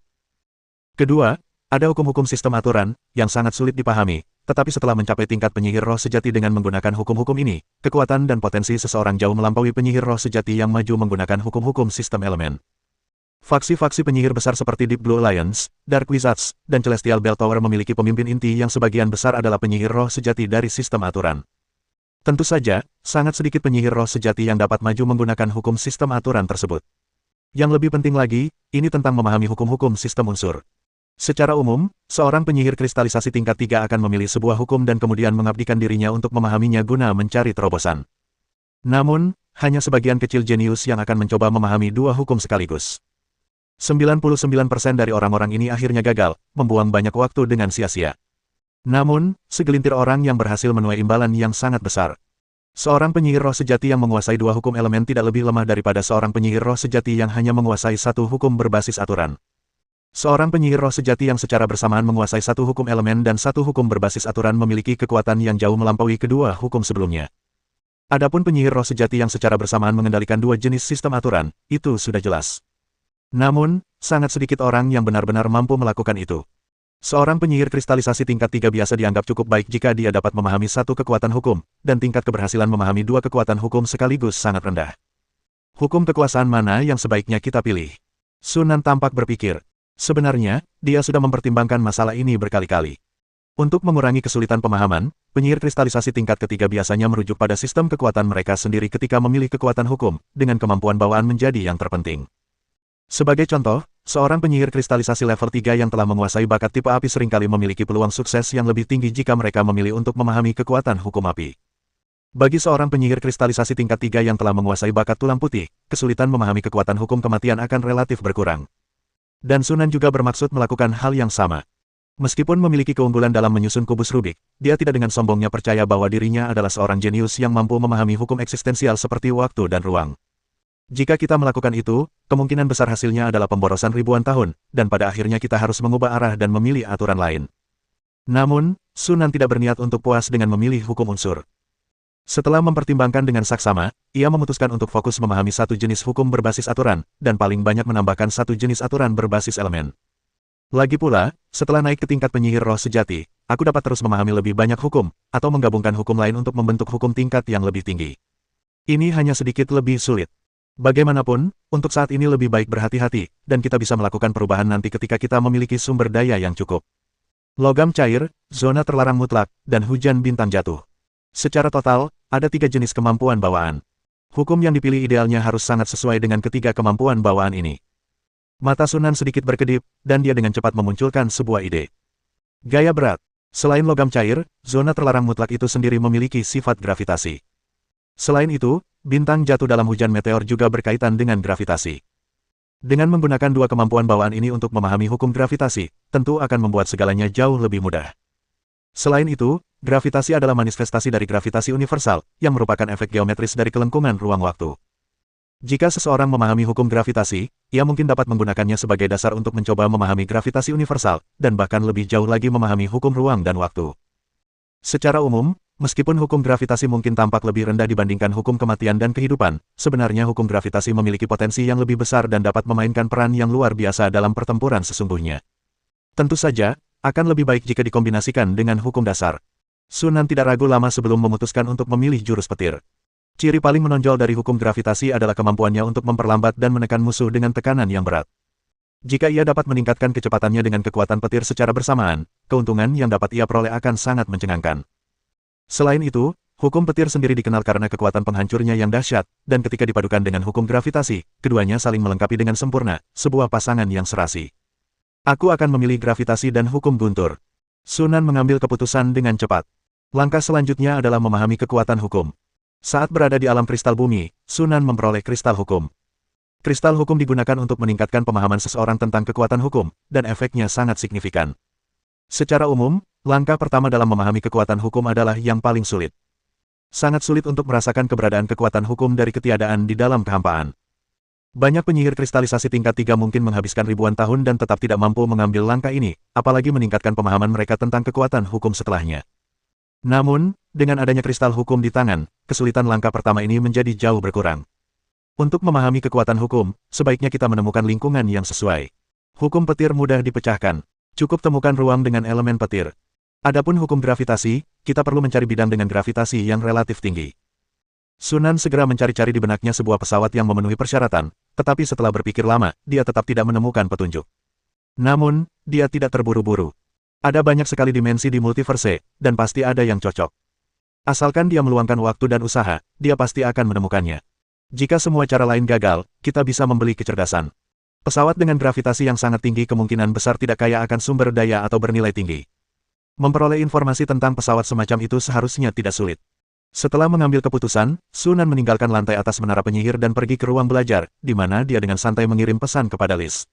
Kedua, ada hukum-hukum sistem aturan, yang sangat sulit dipahami, tetapi setelah mencapai tingkat penyihir roh sejati dengan menggunakan hukum-hukum ini, kekuatan dan potensi seseorang jauh melampaui penyihir roh sejati yang maju menggunakan hukum-hukum sistem elemen. Faksi-faksi penyihir besar seperti Deep Blue Alliance, Dark Wizards, dan Celestial Bell Tower memiliki pemimpin inti yang sebagian besar adalah penyihir roh sejati dari sistem aturan. Tentu saja, sangat sedikit penyihir roh sejati yang dapat maju menggunakan hukum sistem aturan tersebut. Yang lebih penting lagi, ini tentang memahami hukum-hukum sistem unsur. Secara umum, seorang penyihir kristalisasi tingkat 3 akan memilih sebuah hukum dan kemudian mengabdikan dirinya untuk memahaminya guna mencari terobosan. Namun, hanya sebagian kecil jenius yang akan mencoba memahami 2 hukum sekaligus. 99% dari orang-orang ini akhirnya gagal, membuang banyak waktu dengan sia-sia. Namun, segelintir orang yang berhasil menuai imbalan yang sangat besar. Seorang penyihir roh sejati yang menguasai 2 hukum elemen tidak lebih lemah daripada seorang penyihir roh sejati yang hanya menguasai 1 hukum berbasis aturan. Seorang penyihir roh sejati yang secara bersamaan menguasai 1 hukum elemen dan 1 hukum berbasis aturan memiliki kekuatan yang jauh melampaui kedua hukum sebelumnya. Adapun penyihir roh sejati yang secara bersamaan mengendalikan 2 jenis sistem aturan, itu sudah jelas. Namun, sangat sedikit orang yang benar-benar mampu melakukan itu. Seorang penyihir kristalisasi tingkat 3 biasa dianggap cukup baik jika dia dapat memahami 1 kekuatan hukum, dan tingkat keberhasilan memahami 2 kekuatan hukum sekaligus sangat rendah. Hukum kekuasaan mana yang sebaiknya kita pilih? Sunan tampak berpikir. Sebenarnya, dia sudah mempertimbangkan masalah ini berkali-kali. Untuk mengurangi kesulitan pemahaman, penyihir kristalisasi tingkat ketiga biasanya merujuk pada sistem kekuatan mereka sendiri ketika memilih kekuatan hukum, dengan kemampuan bawaan menjadi yang terpenting. Sebagai contoh, seorang penyihir kristalisasi level 3 yang telah menguasai bakat tipe api seringkali memiliki peluang sukses yang lebih tinggi jika mereka memilih untuk memahami kekuatan hukum api. Bagi seorang penyihir kristalisasi tingkat 3 yang telah menguasai bakat tulang putih, kesulitan memahami kekuatan hukum kematian akan relatif berkurang. Dan Sunan juga bermaksud melakukan hal yang sama. Meskipun memiliki keunggulan dalam menyusun kubus Rubik, dia tidak dengan sombongnya percaya bahwa dirinya adalah seorang jenius yang mampu memahami hukum eksistensial seperti waktu dan ruang. Jika kita melakukan itu, kemungkinan besar hasilnya adalah pemborosan ribuan tahun, dan pada akhirnya kita harus mengubah arah dan memilih aturan lain. Namun, Sunan tidak berniat untuk puas dengan memilih hukum unsur. Setelah mempertimbangkan dengan saksama, ia memutuskan untuk fokus memahami satu jenis hukum berbasis aturan, dan paling banyak menambahkan satu jenis aturan berbasis elemen. Lagi pula, setelah naik ke tingkat penyihir roh sejati, aku dapat terus memahami lebih banyak hukum, atau menggabungkan hukum lain untuk membentuk hukum tingkat yang lebih tinggi. Ini hanya sedikit lebih sulit. Bagaimanapun, untuk saat ini lebih baik berhati-hati, dan kita bisa melakukan perubahan nanti ketika kita memiliki sumber daya yang cukup. Logam cair, zona terlarang mutlak, dan hujan bintang jatuh. Secara total, ada 3 jenis kemampuan bawaan. Hukum yang dipilih idealnya harus sangat sesuai dengan ketiga kemampuan bawaan ini. Mata Sunan sedikit berkedip, dan dia dengan cepat memunculkan sebuah ide. Gaya berat. Selain logam cair, zona terlarang mutlak itu sendiri memiliki sifat gravitasi. Selain itu, bintang jatuh dalam hujan meteor juga berkaitan dengan gravitasi. Dengan menggunakan dua kemampuan bawaan ini untuk memahami hukum gravitasi, tentu akan membuat segalanya jauh lebih mudah. Selain itu, gravitasi adalah manifestasi dari gravitasi universal, yang merupakan efek geometris dari kelengkungan ruang waktu. Jika seseorang memahami hukum gravitasi, ia mungkin dapat menggunakannya sebagai dasar untuk mencoba memahami gravitasi universal, dan bahkan lebih jauh lagi memahami hukum ruang dan waktu. Secara umum, meskipun hukum gravitasi mungkin tampak lebih rendah dibandingkan hukum kematian dan kehidupan, sebenarnya hukum gravitasi memiliki potensi yang lebih besar dan dapat memainkan peran yang luar biasa dalam pertempuran sesungguhnya. Tentu saja, akan lebih baik jika dikombinasikan dengan hukum dasar. Sunan tidak ragu lama sebelum memutuskan untuk memilih jurus petir. Ciri paling menonjol dari hukum gravitasi adalah kemampuannya untuk memperlambat dan menekan musuh dengan tekanan yang berat. Jika ia dapat meningkatkan kecepatannya dengan kekuatan petir secara bersamaan, keuntungan yang dapat ia peroleh akan sangat mencengangkan. Selain itu, hukum petir sendiri dikenal karena kekuatan penghancurnya yang dahsyat, dan ketika dipadukan dengan hukum gravitasi, keduanya saling melengkapi dengan sempurna, sebuah pasangan yang serasi. Aku akan memilih gravitasi dan hukum guntur. Sunan mengambil keputusan dengan cepat. Langkah selanjutnya adalah memahami kekuatan hukum. Saat berada di alam kristal bumi, Sunan memperoleh kristal hukum. Kristal hukum digunakan untuk meningkatkan pemahaman seseorang tentang kekuatan hukum, dan efeknya sangat signifikan. Secara umum, langkah pertama dalam memahami kekuatan hukum adalah yang paling sulit. Sangat sulit untuk merasakan keberadaan kekuatan hukum dari ketiadaan di dalam kehampaan. Banyak penyihir kristalisasi tingkat 3 mungkin menghabiskan ribuan tahun dan tetap tidak mampu mengambil langkah ini, apalagi meningkatkan pemahaman mereka tentang kekuatan hukum setelahnya. Namun, dengan adanya kristal hukum di tangan, kesulitan langkah pertama ini menjadi jauh berkurang. Untuk memahami kekuatan hukum, sebaiknya kita menemukan lingkungan yang sesuai. Hukum petir mudah dipecahkan. Cukup temukan ruang dengan elemen petir. Adapun hukum gravitasi, kita perlu mencari bidang dengan gravitasi yang relatif tinggi. Sunan segera mencari-cari di benaknya sebuah pesawat yang memenuhi persyaratan, tetapi setelah berpikir lama, dia tetap tidak menemukan petunjuk. Namun, dia tidak terburu-buru. Ada banyak sekali dimensi di multiverse, dan pasti ada yang cocok. Asalkan dia meluangkan waktu dan usaha, dia pasti akan menemukannya. Jika semua cara lain gagal, kita bisa membeli kecerdasan. Pesawat dengan gravitasi yang sangat tinggi kemungkinan besar tidak kaya akan sumber daya atau bernilai tinggi. Memperoleh informasi tentang pesawat semacam itu seharusnya tidak sulit. Setelah mengambil keputusan, Sunan meninggalkan lantai atas menara penyihir dan pergi ke ruang belajar, di mana dia dengan santai mengirim pesan kepada Liz.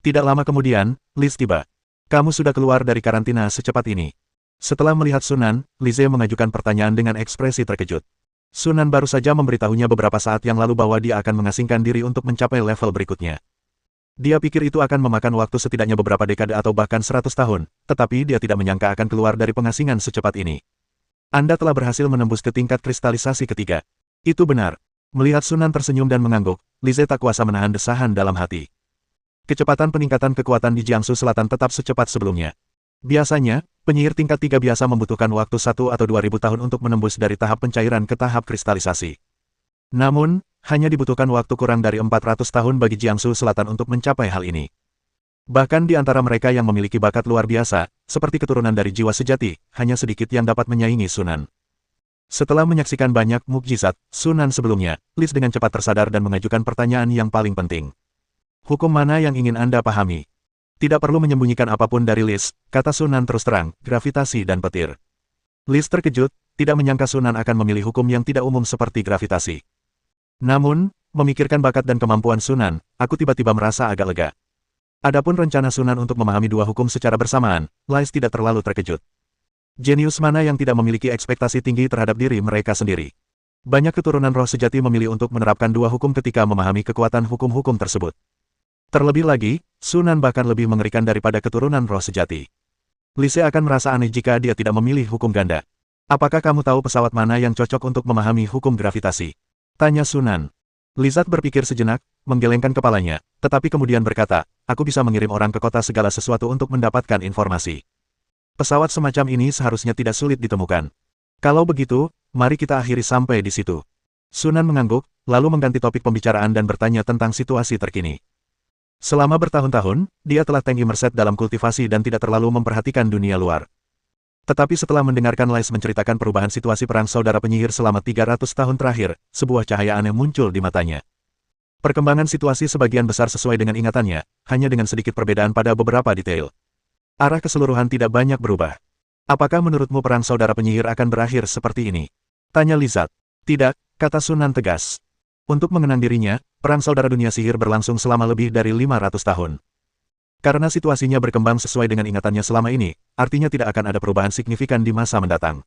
Tidak lama kemudian, Liz tiba. Kamu sudah keluar dari karantina secepat ini. Setelah melihat Sunan, Lize mengajukan pertanyaan dengan ekspresi terkejut. Sunan baru saja memberitahunya beberapa saat yang lalu bahwa dia akan mengasingkan diri untuk mencapai level berikutnya. Dia pikir itu akan memakan waktu setidaknya beberapa dekade atau bahkan 100 tahun, tetapi dia tidak menyangka akan keluar dari pengasingan secepat ini. Anda telah berhasil menembus ke tingkat kristalisasi ketiga. Itu benar. Melihat Sunan tersenyum dan mengangguk, Lize tak kuasa menahan desahan dalam hati. Kecepatan peningkatan kekuatan di Jiangsu Selatan tetap secepat sebelumnya. Biasanya, penyihir tingkat 3 biasa membutuhkan waktu 1 atau 2000 tahun untuk menembus dari tahap pencairan ke tahap kristalisasi. Namun, hanya dibutuhkan waktu kurang dari 400 tahun bagi Jiangsu Selatan untuk mencapai hal ini. Bahkan di antara mereka yang memiliki bakat luar biasa, seperti keturunan dari jiwa sejati, hanya sedikit yang dapat menyaingi Sunan. Setelah menyaksikan banyak mukjizat Sunan sebelumnya, Liz dengan cepat tersadar dan mengajukan pertanyaan yang paling penting. Hukum mana yang ingin Anda pahami? Tidak perlu menyembunyikan apapun dari Liz, kata Sunan terus terang, gravitasi dan petir. Liz terkejut, tidak menyangka Sunan akan memilih hukum yang tidak umum seperti gravitasi. Namun, memikirkan bakat dan kemampuan Sunan, aku tiba-tiba merasa agak lega. Adapun rencana Sunan untuk memahami dua hukum secara bersamaan, Liz tidak terlalu terkejut. Jenius mana yang tidak memiliki ekspektasi tinggi terhadap diri mereka sendiri? Banyak keturunan roh sejati memilih untuk menerapkan dua hukum ketika memahami kekuatan hukum-hukum tersebut. Terlebih lagi, Sunan bahkan lebih mengerikan daripada keturunan roh sejati. Lise akan merasa aneh jika dia tidak memilih hukum ganda. Apakah kamu tahu pesawat mana yang cocok untuk memahami hukum gravitasi? Tanya Sunan. Lizard berpikir sejenak, menggelengkan kepalanya, tetapi kemudian berkata, aku bisa mengirim orang ke kota segala sesuatu untuk mendapatkan informasi. Pesawat semacam ini seharusnya tidak sulit ditemukan. Kalau begitu, mari kita akhiri sampai di situ. Sunan mengangguk, lalu mengganti topik pembicaraan dan bertanya tentang situasi terkini. Selama bertahun-tahun, dia telah tinggi merset dalam kultivasi dan tidak terlalu memperhatikan dunia luar. Tetapi setelah mendengarkan Lais menceritakan perubahan situasi perang saudara penyihir selama 300 tahun terakhir, sebuah cahaya aneh muncul di matanya. Perkembangan situasi sebagian besar sesuai dengan ingatannya, hanya dengan sedikit perbedaan pada beberapa detail. Arah keseluruhan tidak banyak berubah. Apakah menurutmu perang saudara penyihir akan berakhir seperti ini? Tanya Lizard. Tidak, kata Sunan tegas. Untuk mengenang dirinya, perang saudara dunia sihir berlangsung selama lebih dari 500 tahun. Karena situasinya berkembang sesuai dengan ingatannya selama ini, artinya tidak akan ada perubahan signifikan di masa mendatang.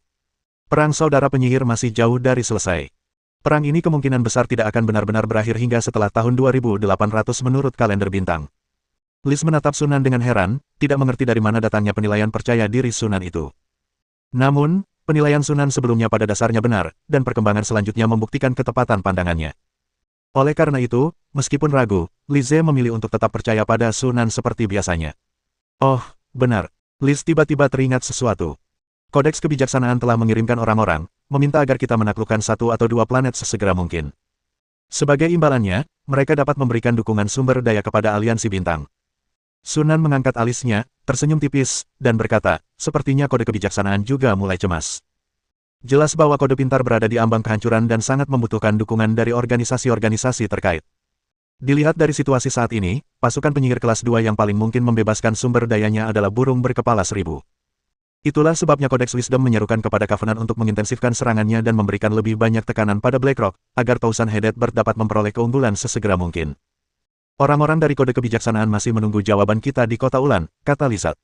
Perang saudara penyihir masih jauh dari selesai. Perang ini kemungkinan besar tidak akan benar-benar berakhir hingga setelah tahun 2800 menurut kalender bintang. Liz menatap Sunan dengan heran, tidak mengerti dari mana datangnya penilaian percaya diri Sunan itu. Namun, penilaian Sunan sebelumnya pada dasarnya benar, dan perkembangan selanjutnya membuktikan ketepatan pandangannya. Oleh karena itu, meskipun ragu, Lize memilih untuk tetap percaya pada Sunan seperti biasanya. Oh, benar. Liz tiba-tiba teringat sesuatu. Kodeks kebijaksanaan telah mengirimkan orang-orang, meminta agar kita menaklukkan satu atau dua planet sesegera mungkin. Sebagai imbalannya, mereka dapat memberikan dukungan sumber daya kepada aliansi bintang. Sunan mengangkat alisnya, tersenyum tipis, dan berkata, sepertinya kode kebijaksanaan juga mulai cemas. Jelas bahwa kode pintar berada di ambang kehancuran dan sangat membutuhkan dukungan dari organisasi-organisasi terkait. Dilihat dari situasi saat ini, pasukan penyihir kelas 2 yang paling mungkin membebaskan sumber dayanya adalah burung berkepala seribu. Itulah sebabnya Kodeks Wisdom menyerukan kepada Covenant untuk mengintensifkan serangannya dan memberikan lebih banyak tekanan pada BlackRock, agar Thousand Headed Bird dapat memperoleh keunggulan sesegera mungkin. Orang-orang dari kode kebijaksanaan masih menunggu jawaban kita di Kota Ulan, kata Lizard.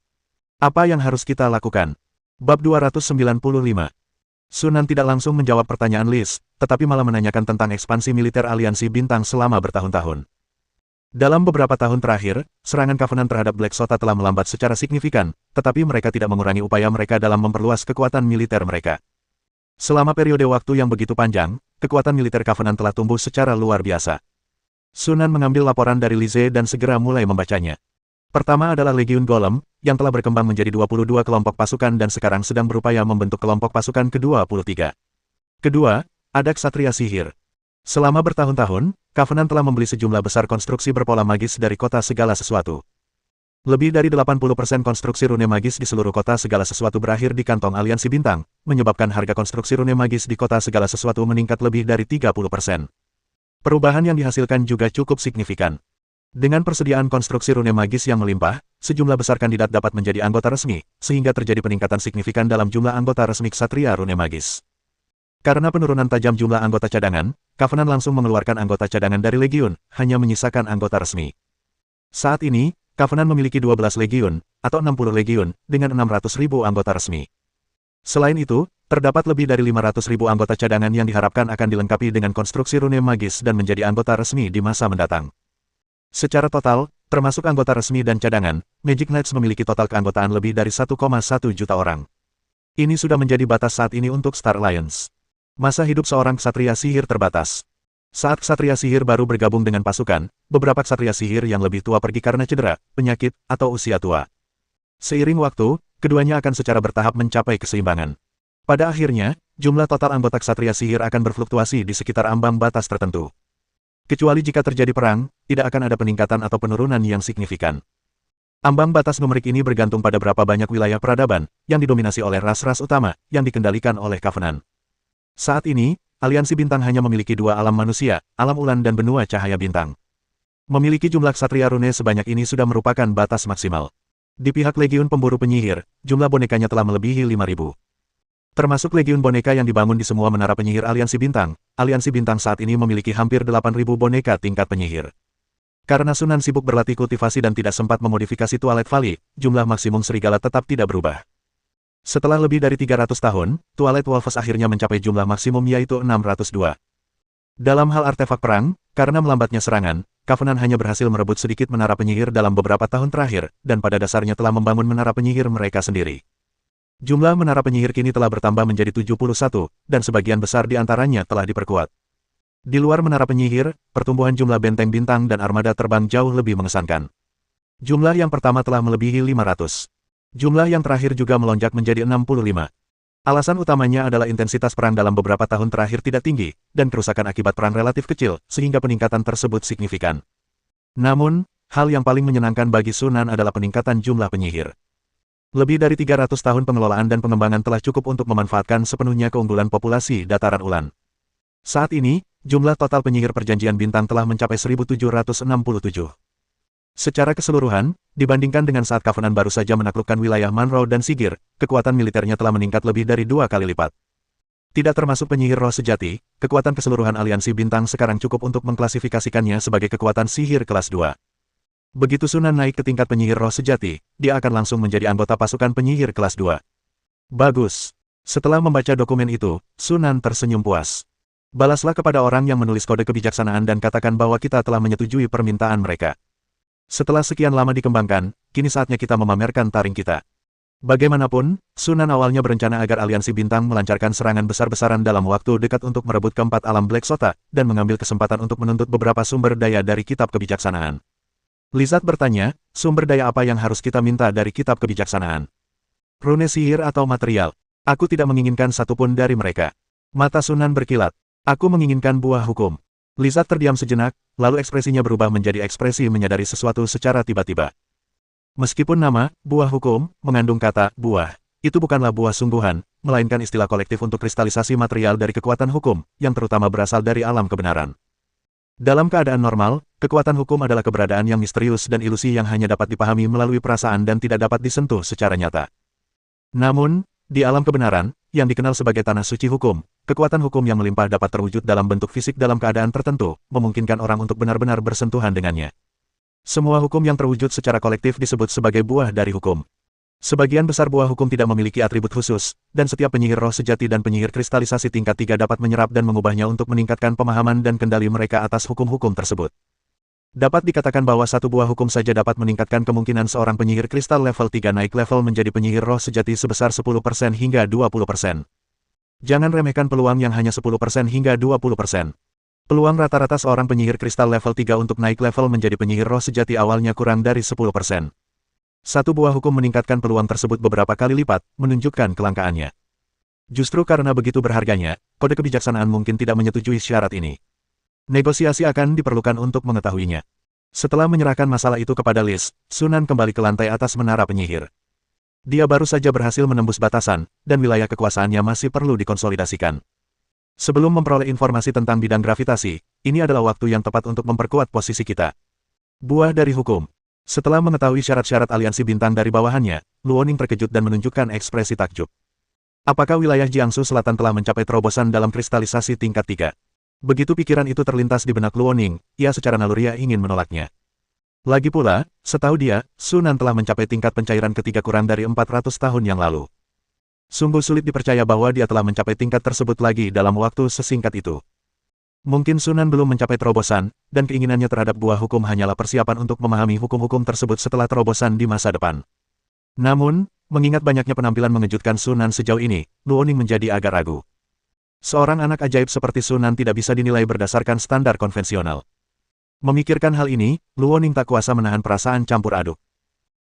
Apa yang harus kita lakukan? Bab 295. Sunan tidak langsung menjawab pertanyaan Liz, tetapi malah menanyakan tentang ekspansi militer aliansi bintang selama bertahun-tahun. Dalam beberapa tahun terakhir, serangan Covenant terhadap Black Sota telah melambat secara signifikan, tetapi mereka tidak mengurangi upaya mereka dalam memperluas kekuatan militer mereka. Selama periode waktu yang begitu panjang, kekuatan militer Covenant telah tumbuh secara luar biasa. Sunan mengambil laporan dari Lize dan segera mulai membacanya. Pertama adalah Legiun Golem, yang telah berkembang menjadi 22 kelompok pasukan dan sekarang sedang berupaya membentuk kelompok pasukan ke-23. Kedua, ada Ksatria Sihir. Selama bertahun-tahun, Covenant telah membeli sejumlah besar konstruksi berpola magis dari kota segala sesuatu. Lebih dari 80% konstruksi rune magis di seluruh kota segala sesuatu berakhir di kantong aliansi bintang, menyebabkan harga konstruksi rune magis di kota segala sesuatu meningkat lebih dari 30%. Perubahan yang dihasilkan juga cukup signifikan. Dengan persediaan konstruksi rune magis yang melimpah, sejumlah besar kandidat dapat menjadi anggota resmi, sehingga terjadi peningkatan signifikan dalam jumlah anggota resmi Ksatria Rune Magis. Karena penurunan tajam jumlah anggota cadangan, Covenant langsung mengeluarkan anggota cadangan dari Legiun, hanya menyisakan anggota resmi. Saat ini, Covenant memiliki 12 Legiun, atau 60 Legiun, dengan 600.000 anggota resmi. Selain itu, terdapat lebih dari 500.000 anggota cadangan yang diharapkan akan dilengkapi dengan konstruksi rune magis dan menjadi anggota resmi di masa mendatang. Secara total, termasuk anggota resmi dan cadangan, Magic Knights memiliki total keanggotaan lebih dari 1,1 juta orang. Ini sudah menjadi batas saat ini untuk Star Alliance. Masa hidup seorang ksatria sihir terbatas. Saat ksatria sihir baru bergabung dengan pasukan, beberapa ksatria sihir yang lebih tua pergi karena cedera, penyakit, atau usia tua. Seiring waktu, keduanya akan secara bertahap mencapai keseimbangan. Pada akhirnya, jumlah total anggota ksatria sihir akan berfluktuasi di sekitar ambang batas tertentu. Kecuali jika terjadi perang, tidak akan ada peningkatan atau penurunan yang signifikan. Ambang batas numerik ini bergantung pada berapa banyak wilayah peradaban, yang didominasi oleh ras-ras utama, yang dikendalikan oleh Covenant. Saat ini, aliansi bintang hanya memiliki dua alam manusia, alam ulan dan benua cahaya bintang. Memiliki jumlah ksatria rune sebanyak ini sudah merupakan batas maksimal. Di pihak Legiun Pemburu Penyihir, jumlah bonekanya telah melebihi 5.000. Termasuk legiun boneka yang dibangun di semua menara penyihir aliansi bintang saat ini memiliki hampir 8.000 boneka tingkat penyihir. Karena Sunan sibuk berlatih kultivasi dan tidak sempat memodifikasi Twilight Valley, jumlah maksimum serigala tetap tidak berubah. Setelah lebih dari 300 tahun, Twilight Wolves akhirnya mencapai jumlah maksimum yaitu 602. Dalam hal artefak perang, karena melambatnya serangan, Covenant hanya berhasil merebut sedikit menara penyihir dalam beberapa tahun terakhir, dan pada dasarnya telah membangun menara penyihir mereka sendiri. Jumlah menara penyihir kini telah bertambah menjadi 71, dan sebagian besar di antaranya telah diperkuat. Di luar menara penyihir, pertumbuhan jumlah benteng bintang dan armada terbang jauh lebih mengesankan. Jumlah yang pertama telah melebihi 500. Jumlah yang terakhir juga melonjak menjadi 65. Alasan utamanya adalah intensitas perang dalam beberapa tahun terakhir tidak tinggi, dan kerusakan akibat perang relatif kecil, sehingga peningkatan tersebut signifikan. Namun, hal yang paling menyenangkan bagi Sunan adalah peningkatan jumlah penyihir. Lebih dari 300 tahun pengelolaan dan pengembangan telah cukup untuk memanfaatkan sepenuhnya keunggulan populasi dataran Ulan. Saat ini, jumlah total penyihir perjanjian bintang telah mencapai 1767. Secara keseluruhan, dibandingkan dengan saat Covenant baru saja menaklukkan wilayah Manro dan Sigir, kekuatan militernya telah meningkat lebih dari 2 kali lipat. Tidak termasuk penyihir roh sejati, kekuatan keseluruhan aliansi bintang sekarang cukup untuk mengklasifikasikannya sebagai kekuatan sihir kelas 2. Begitu Sunan naik ke tingkat penyihir roh sejati, dia akan langsung menjadi anggota pasukan penyihir kelas 2. Bagus. Setelah membaca dokumen itu, Sunan tersenyum puas. Balaslah kepada orang yang menulis kode kebijaksanaan dan katakan bahwa kita telah menyetujui permintaan mereka. Setelah sekian lama dikembangkan, kini saatnya kita memamerkan taring kita. Bagaimanapun, Sunan awalnya berencana agar aliansi bintang melancarkan serangan besar-besaran dalam waktu dekat untuk merebut keempat alam Black Sota, dan mengambil kesempatan untuk menuntut beberapa sumber daya dari kitab kebijaksanaan. Lizard bertanya, sumber daya apa yang harus kita minta dari kitab kebijaksanaan? Rune sihir atau material? Aku tidak menginginkan satupun dari mereka. Mata Sunan berkilat. Aku menginginkan buah hukum. Lizard terdiam sejenak, lalu ekspresinya berubah menjadi ekspresi menyadari sesuatu secara tiba-tiba. Meskipun nama, buah hukum, mengandung kata, buah, itu bukanlah buah sungguhan, melainkan istilah kolektif untuk kristalisasi material dari kekuatan hukum, yang terutama berasal dari alam kebenaran. Dalam keadaan normal, kekuatan hukum adalah keberadaan yang misterius dan ilusi yang hanya dapat dipahami melalui perasaan dan tidak dapat disentuh secara nyata. Namun, di alam kebenaran, yang dikenal sebagai tanah suci hukum, kekuatan hukum yang melimpah dapat terwujud dalam bentuk fisik dalam keadaan tertentu, memungkinkan orang untuk benar-benar bersentuhan dengannya. Semua hukum yang terwujud secara kolektif disebut sebagai buah dari hukum. Sebagian besar buah hukum tidak memiliki atribut khusus, dan setiap penyihir roh sejati dan penyihir kristalisasi tingkat 3 dapat menyerap dan mengubahnya untuk meningkatkan pemahaman dan kendali mereka atas hukum-hukum tersebut. Dapat dikatakan bahwa satu buah hukum saja dapat meningkatkan kemungkinan seorang penyihir kristal level 3 naik level menjadi penyihir roh sejati sebesar 10% hingga 20%. Jangan remehkan peluang yang hanya 10% hingga 20%. Peluang rata-rata seorang penyihir kristal level 3 untuk naik level menjadi penyihir roh sejati awalnya kurang dari 10%. Satu buah hukum meningkatkan peluang tersebut beberapa kali lipat, menunjukkan kelangkaannya. Justru karena begitu berharganya, kode kebijaksanaan mungkin tidak menyetujui syarat ini. Negosiasi akan diperlukan untuk mengetahuinya. Setelah menyerahkan masalah itu kepada Liz, Sunan kembali ke lantai atas menara penyihir. Dia baru saja berhasil menembus batasan, dan wilayah kekuasaannya masih perlu dikonsolidasikan. Sebelum memperoleh informasi tentang bidang gravitasi, ini adalah waktu yang tepat untuk memperkuat posisi kita. Buah dari hukum. Setelah mengetahui syarat-syarat aliansi bintang dari bawahannya, Luoning terkejut dan menunjukkan ekspresi takjub. Apakah wilayah Jiangsu Selatan telah mencapai terobosan dalam kristalisasi tingkat 3? Begitu pikiran itu terlintas di benak Luoning, ia secara naluriah ingin menolaknya. Lagi pula, setahu dia, Sunan telah mencapai tingkat pencairan ketiga kurang dari 400 tahun yang lalu. Sungguh sulit dipercaya bahwa dia telah mencapai tingkat tersebut lagi dalam waktu sesingkat itu. Mungkin Sunan belum mencapai terobosan, dan keinginannya terhadap buah hukum hanyalah persiapan untuk memahami hukum-hukum tersebut setelah terobosan di masa depan. Namun, mengingat banyaknya penampilan mengejutkan Sunan sejauh ini, Luoning menjadi agak ragu. Seorang anak ajaib seperti Sunan tidak bisa dinilai berdasarkan standar konvensional. Memikirkan hal ini, Luoning tak kuasa menahan perasaan campur aduk.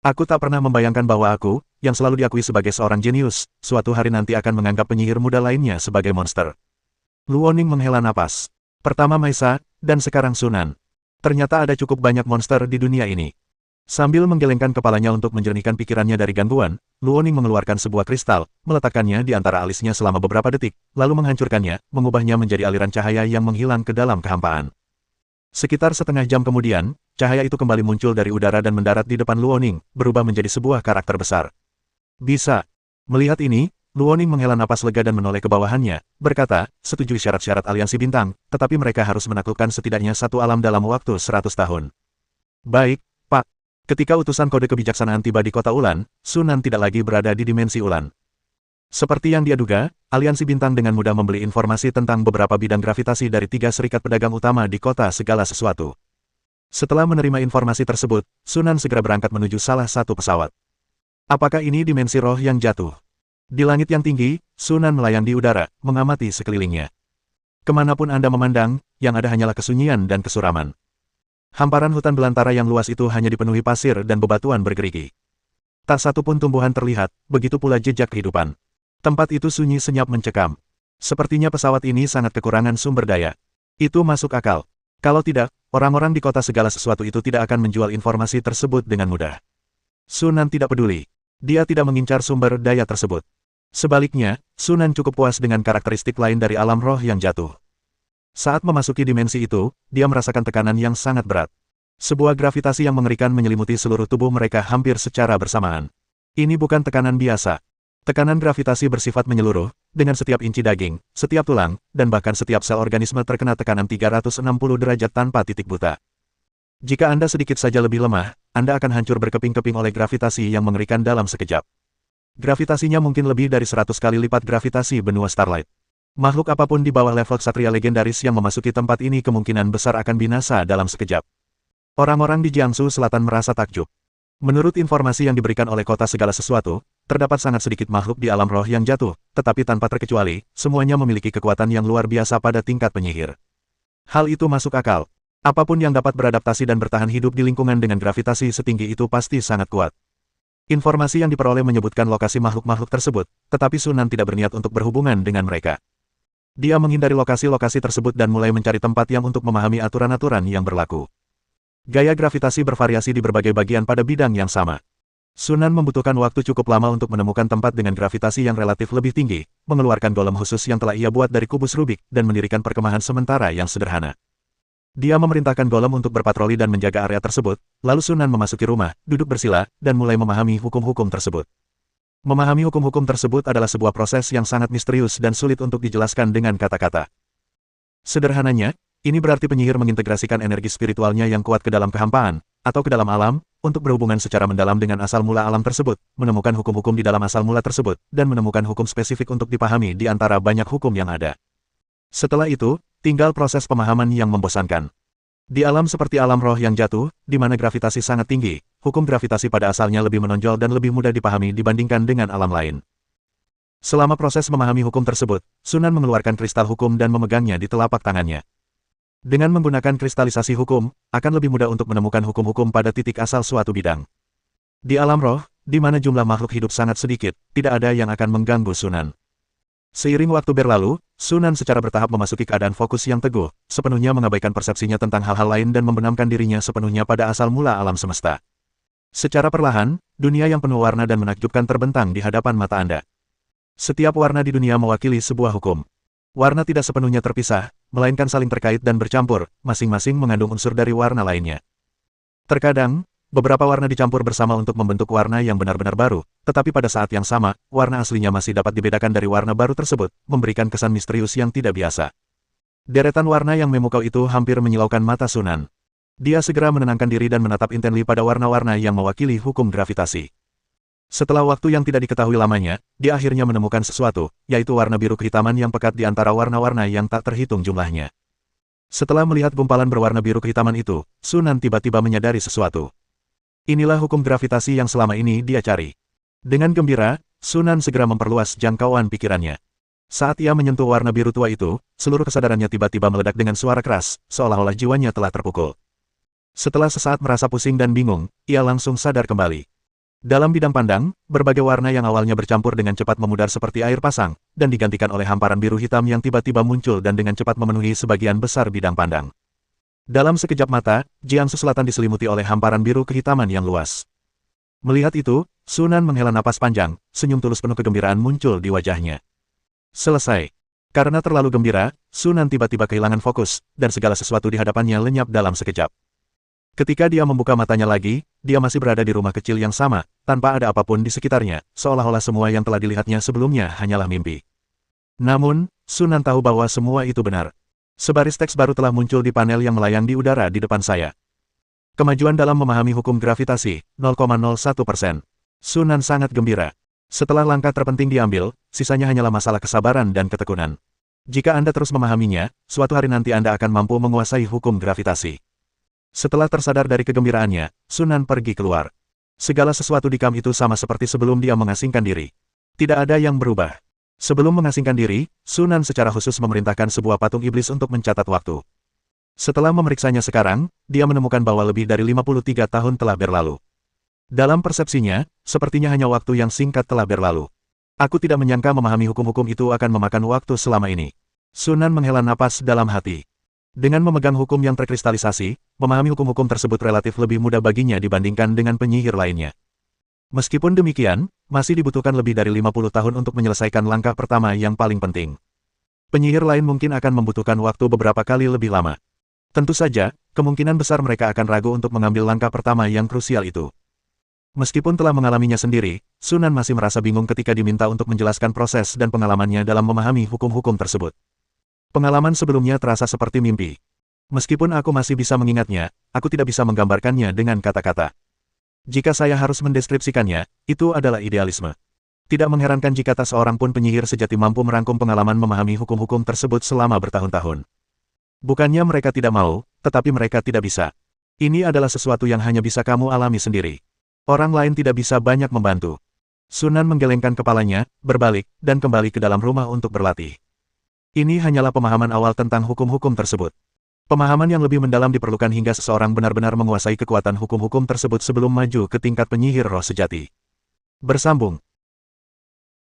Aku tak pernah membayangkan bahwa aku, yang selalu diakui sebagai seorang jenius, suatu hari nanti akan menganggap penyihir muda lainnya sebagai monster. Luoning menghela napas. Pertama Maisa, dan sekarang Sunan. Ternyata ada cukup banyak monster di dunia ini. Sambil menggelengkan kepalanya untuk menjernihkan pikirannya dari gangguan, Luoning mengeluarkan sebuah kristal, meletakkannya di antara alisnya selama beberapa detik, lalu menghancurkannya, mengubahnya menjadi aliran cahaya yang menghilang ke dalam kehampaan. Sekitar setengah jam kemudian, cahaya itu kembali muncul dari udara dan mendarat di depan Luoning, berubah menjadi sebuah karakter besar. Bisa. Melihat ini, Luoning menghela napas lega dan menoleh ke bawahannya, berkata, setujui syarat-syarat aliansi bintang, tetapi mereka harus menaklukkan setidaknya satu alam dalam waktu 100 tahun. Baik, Pak. Ketika utusan kode kebijaksanaan tiba di kota Ulan, Sunan tidak lagi berada di dimensi Ulan. Seperti yang dia duga, aliansi bintang dengan mudah membeli informasi tentang beberapa bidang gravitasi dari 3 serikat pedagang utama di kota segala sesuatu. Setelah menerima informasi tersebut, Sunan segera berangkat menuju salah satu pesawat. Apakah ini dimensi roh yang jatuh? Di langit yang tinggi, Sunan melayang di udara, mengamati sekelilingnya. Kemanapun Anda memandang, yang ada hanyalah kesunyian dan kesuraman. Hamparan hutan belantara yang luas itu hanya dipenuhi pasir dan bebatuan bergerigi. Tak satu pun tumbuhan terlihat, begitu pula jejak kehidupan. Tempat itu sunyi senyap mencekam. Sepertinya pesawat ini sangat kekurangan sumber daya. Itu masuk akal. Kalau tidak, orang-orang di kota segala sesuatu itu tidak akan menjual informasi tersebut dengan mudah. Sunan tidak peduli. Dia tidak mengincar sumber daya tersebut. Sebaliknya, Sunan cukup puas dengan karakteristik lain dari alam roh yang jatuh. Saat memasuki dimensi itu, dia merasakan tekanan yang sangat berat. Sebuah gravitasi yang mengerikan menyelimuti seluruh tubuh mereka hampir secara bersamaan. Ini bukan tekanan biasa. Tekanan gravitasi bersifat menyeluruh, dengan setiap inci daging, setiap tulang, dan bahkan setiap sel organisme terkena tekanan 360 derajat tanpa titik buta. Jika Anda sedikit saja lebih lemah, Anda akan hancur berkeping-keping oleh gravitasi yang mengerikan dalam sekejap. Gravitasinya mungkin lebih dari 100 kali lipat gravitasi benua Starlight. Makhluk apapun di bawah level ksatria legendaris yang memasuki tempat ini kemungkinan besar akan binasa dalam sekejap. Orang-orang di Jiangsu Selatan merasa takjub. Menurut informasi yang diberikan oleh kota segala sesuatu, terdapat sangat sedikit makhluk di alam roh yang jatuh, tetapi tanpa terkecuali, semuanya memiliki kekuatan yang luar biasa pada tingkat penyihir. Hal itu masuk akal. Apapun yang dapat beradaptasi dan bertahan hidup di lingkungan dengan gravitasi setinggi itu pasti sangat kuat. Informasi yang diperoleh menyebutkan lokasi makhluk-makhluk tersebut, tetapi Sunan tidak berniat untuk berhubungan dengan mereka. Dia menghindari lokasi-lokasi tersebut dan mulai mencari tempat yang untuk memahami aturan-aturan yang berlaku. Gaya gravitasi bervariasi di berbagai bagian pada bidang yang sama. Sunan membutuhkan waktu cukup lama untuk menemukan tempat dengan gravitasi yang relatif lebih tinggi, mengeluarkan golem khusus yang telah ia buat dari kubus Rubik, dan mendirikan perkemahan sementara yang sederhana. Dia memerintahkan golem untuk berpatroli dan menjaga area tersebut, lalu Sunan memasuki rumah, duduk bersila, dan mulai memahami hukum-hukum tersebut. Memahami hukum-hukum tersebut adalah sebuah proses yang sangat misterius dan sulit untuk dijelaskan dengan kata-kata. Sederhananya, ini berarti penyihir mengintegrasikan energi spiritualnya yang kuat ke dalam kehampaan, atau ke dalam alam, untuk berhubungan secara mendalam dengan asal mula alam tersebut, menemukan hukum-hukum di dalam asal mula tersebut, dan menemukan hukum spesifik untuk dipahami di antara banyak hukum yang ada. Setelah itu, tinggal proses pemahaman yang membosankan. Di alam seperti alam roh yang jatuh, di mana gravitasi sangat tinggi, hukum gravitasi pada asalnya lebih menonjol dan lebih mudah dipahami dibandingkan dengan alam lain. Selama proses memahami hukum tersebut, Sunan mengeluarkan kristal hukum dan memegangnya di telapak tangannya. Dengan menggunakan kristalisasi hukum, akan lebih mudah untuk menemukan hukum-hukum pada titik asal suatu bidang. Di alam roh, di mana jumlah makhluk hidup sangat sedikit, tidak ada yang akan mengganggu Sunan. Seiring waktu berlalu, Sunan secara bertahap memasuki keadaan fokus yang teguh, sepenuhnya mengabaikan persepsinya tentang hal-hal lain dan membenamkan dirinya sepenuhnya pada asal mula alam semesta. Secara perlahan, dunia yang penuh warna dan menakjubkan terbentang di hadapan mata Anda. Setiap warna di dunia mewakili sebuah hukum. Warna tidak sepenuhnya terpisah, melainkan saling terkait dan bercampur, masing-masing mengandung unsur dari warna lainnya. Terkadang, beberapa warna dicampur bersama untuk membentuk warna yang benar-benar baru, tetapi pada saat yang sama, warna aslinya masih dapat dibedakan dari warna baru tersebut, memberikan kesan misterius yang tidak biasa. Deretan warna yang memukau itu hampir menyilaukan mata Sunan. Dia segera menenangkan diri dan menatap intensely pada warna-warna yang mewakili hukum gravitasi. Setelah waktu yang tidak diketahui lamanya, dia akhirnya menemukan sesuatu, yaitu warna biru kehitaman yang pekat di antara warna-warna yang tak terhitung jumlahnya. Setelah melihat gumpalan berwarna biru kehitaman itu, Sunan tiba-tiba menyadari sesuatu. Inilah hukum gravitasi yang selama ini dia cari. Dengan gembira, Sunan segera memperluas jangkauan pikirannya. Saat ia menyentuh warna biru tua itu, seluruh kesadarannya tiba-tiba meledak dengan suara keras, seolah-olah jiwanya telah terpukul. Setelah sesaat merasa pusing dan bingung, ia langsung sadar kembali. Dalam bidang pandang, berbagai warna yang awalnya bercampur dengan cepat memudar seperti air pasang, dan digantikan oleh hamparan biru hitam yang tiba-tiba muncul dan dengan cepat memenuhi sebagian besar bidang pandang. Dalam sekejap mata, Jiangsu Selatan diselimuti oleh hamparan biru kehitaman yang luas. Melihat itu, Sunan menghela napas panjang, senyum tulus penuh kegembiraan muncul di wajahnya. Selesai. Karena terlalu gembira, Sunan tiba-tiba kehilangan fokus, dan segala sesuatu di hadapannya lenyap dalam sekejap. Ketika dia membuka matanya lagi, dia masih berada di rumah kecil yang sama, tanpa ada apapun di sekitarnya, seolah-olah semua yang telah dilihatnya sebelumnya hanyalah mimpi. Namun, Sunan tahu bahwa semua itu benar. Sebaris teks baru telah muncul di panel yang melayang di udara di depan saya. Kemajuan dalam memahami hukum gravitasi, 0,01%. Sunan sangat gembira. Setelah langkah terpenting diambil, sisanya hanyalah masalah kesabaran dan ketekunan. Jika Anda terus memahaminya, suatu hari nanti Anda akan mampu menguasai hukum gravitasi. Setelah tersadar dari kegembiraannya, Sunan pergi keluar. Segala sesuatu di kamp itu sama seperti sebelum dia mengasingkan diri. Tidak ada yang berubah. Sebelum mengasingkan diri, Sunan secara khusus memerintahkan sebuah patung iblis untuk mencatat waktu. Setelah memeriksanya sekarang, dia menemukan bahwa lebih dari 53 tahun telah berlalu. Dalam persepsinya, sepertinya hanya waktu yang singkat telah berlalu. Aku tidak menyangka memahami hukum-hukum itu akan memakan waktu selama ini. Sunan menghela napas dalam hati. Dengan memegang hukum yang terkristalisasi, memahami hukum-hukum tersebut relatif lebih mudah baginya dibandingkan dengan penyihir lainnya. Meskipun demikian, masih dibutuhkan lebih dari 50 tahun untuk menyelesaikan langkah pertama yang paling penting. Penyihir lain mungkin akan membutuhkan waktu beberapa kali lebih lama. Tentu saja, kemungkinan besar mereka akan ragu untuk mengambil langkah pertama yang krusial itu. Meskipun telah mengalaminya sendiri, Sunan masih merasa bingung ketika diminta untuk menjelaskan proses dan pengalamannya dalam memahami hukum-hukum tersebut. Pengalaman sebelumnya terasa seperti mimpi. Meskipun aku masih bisa mengingatnya, aku tidak bisa menggambarkannya dengan kata-kata. Jika saya harus mendeskripsikannya, itu adalah idealisme. Tidak mengherankan jika tak seorang pun penyihir sejati mampu merangkum pengalaman memahami hukum-hukum tersebut selama bertahun-tahun. Bukannya mereka tidak mau, tetapi mereka tidak bisa. Ini adalah sesuatu yang hanya bisa kamu alami sendiri. Orang lain tidak bisa banyak membantu. Sunan menggelengkan kepalanya, berbalik, dan kembali ke dalam rumah untuk berlatih. Ini hanyalah pemahaman awal tentang hukum-hukum tersebut. Pemahaman yang lebih mendalam diperlukan hingga seseorang benar-benar menguasai kekuatan hukum-hukum tersebut sebelum maju ke tingkat penyihir roh sejati. Bersambung.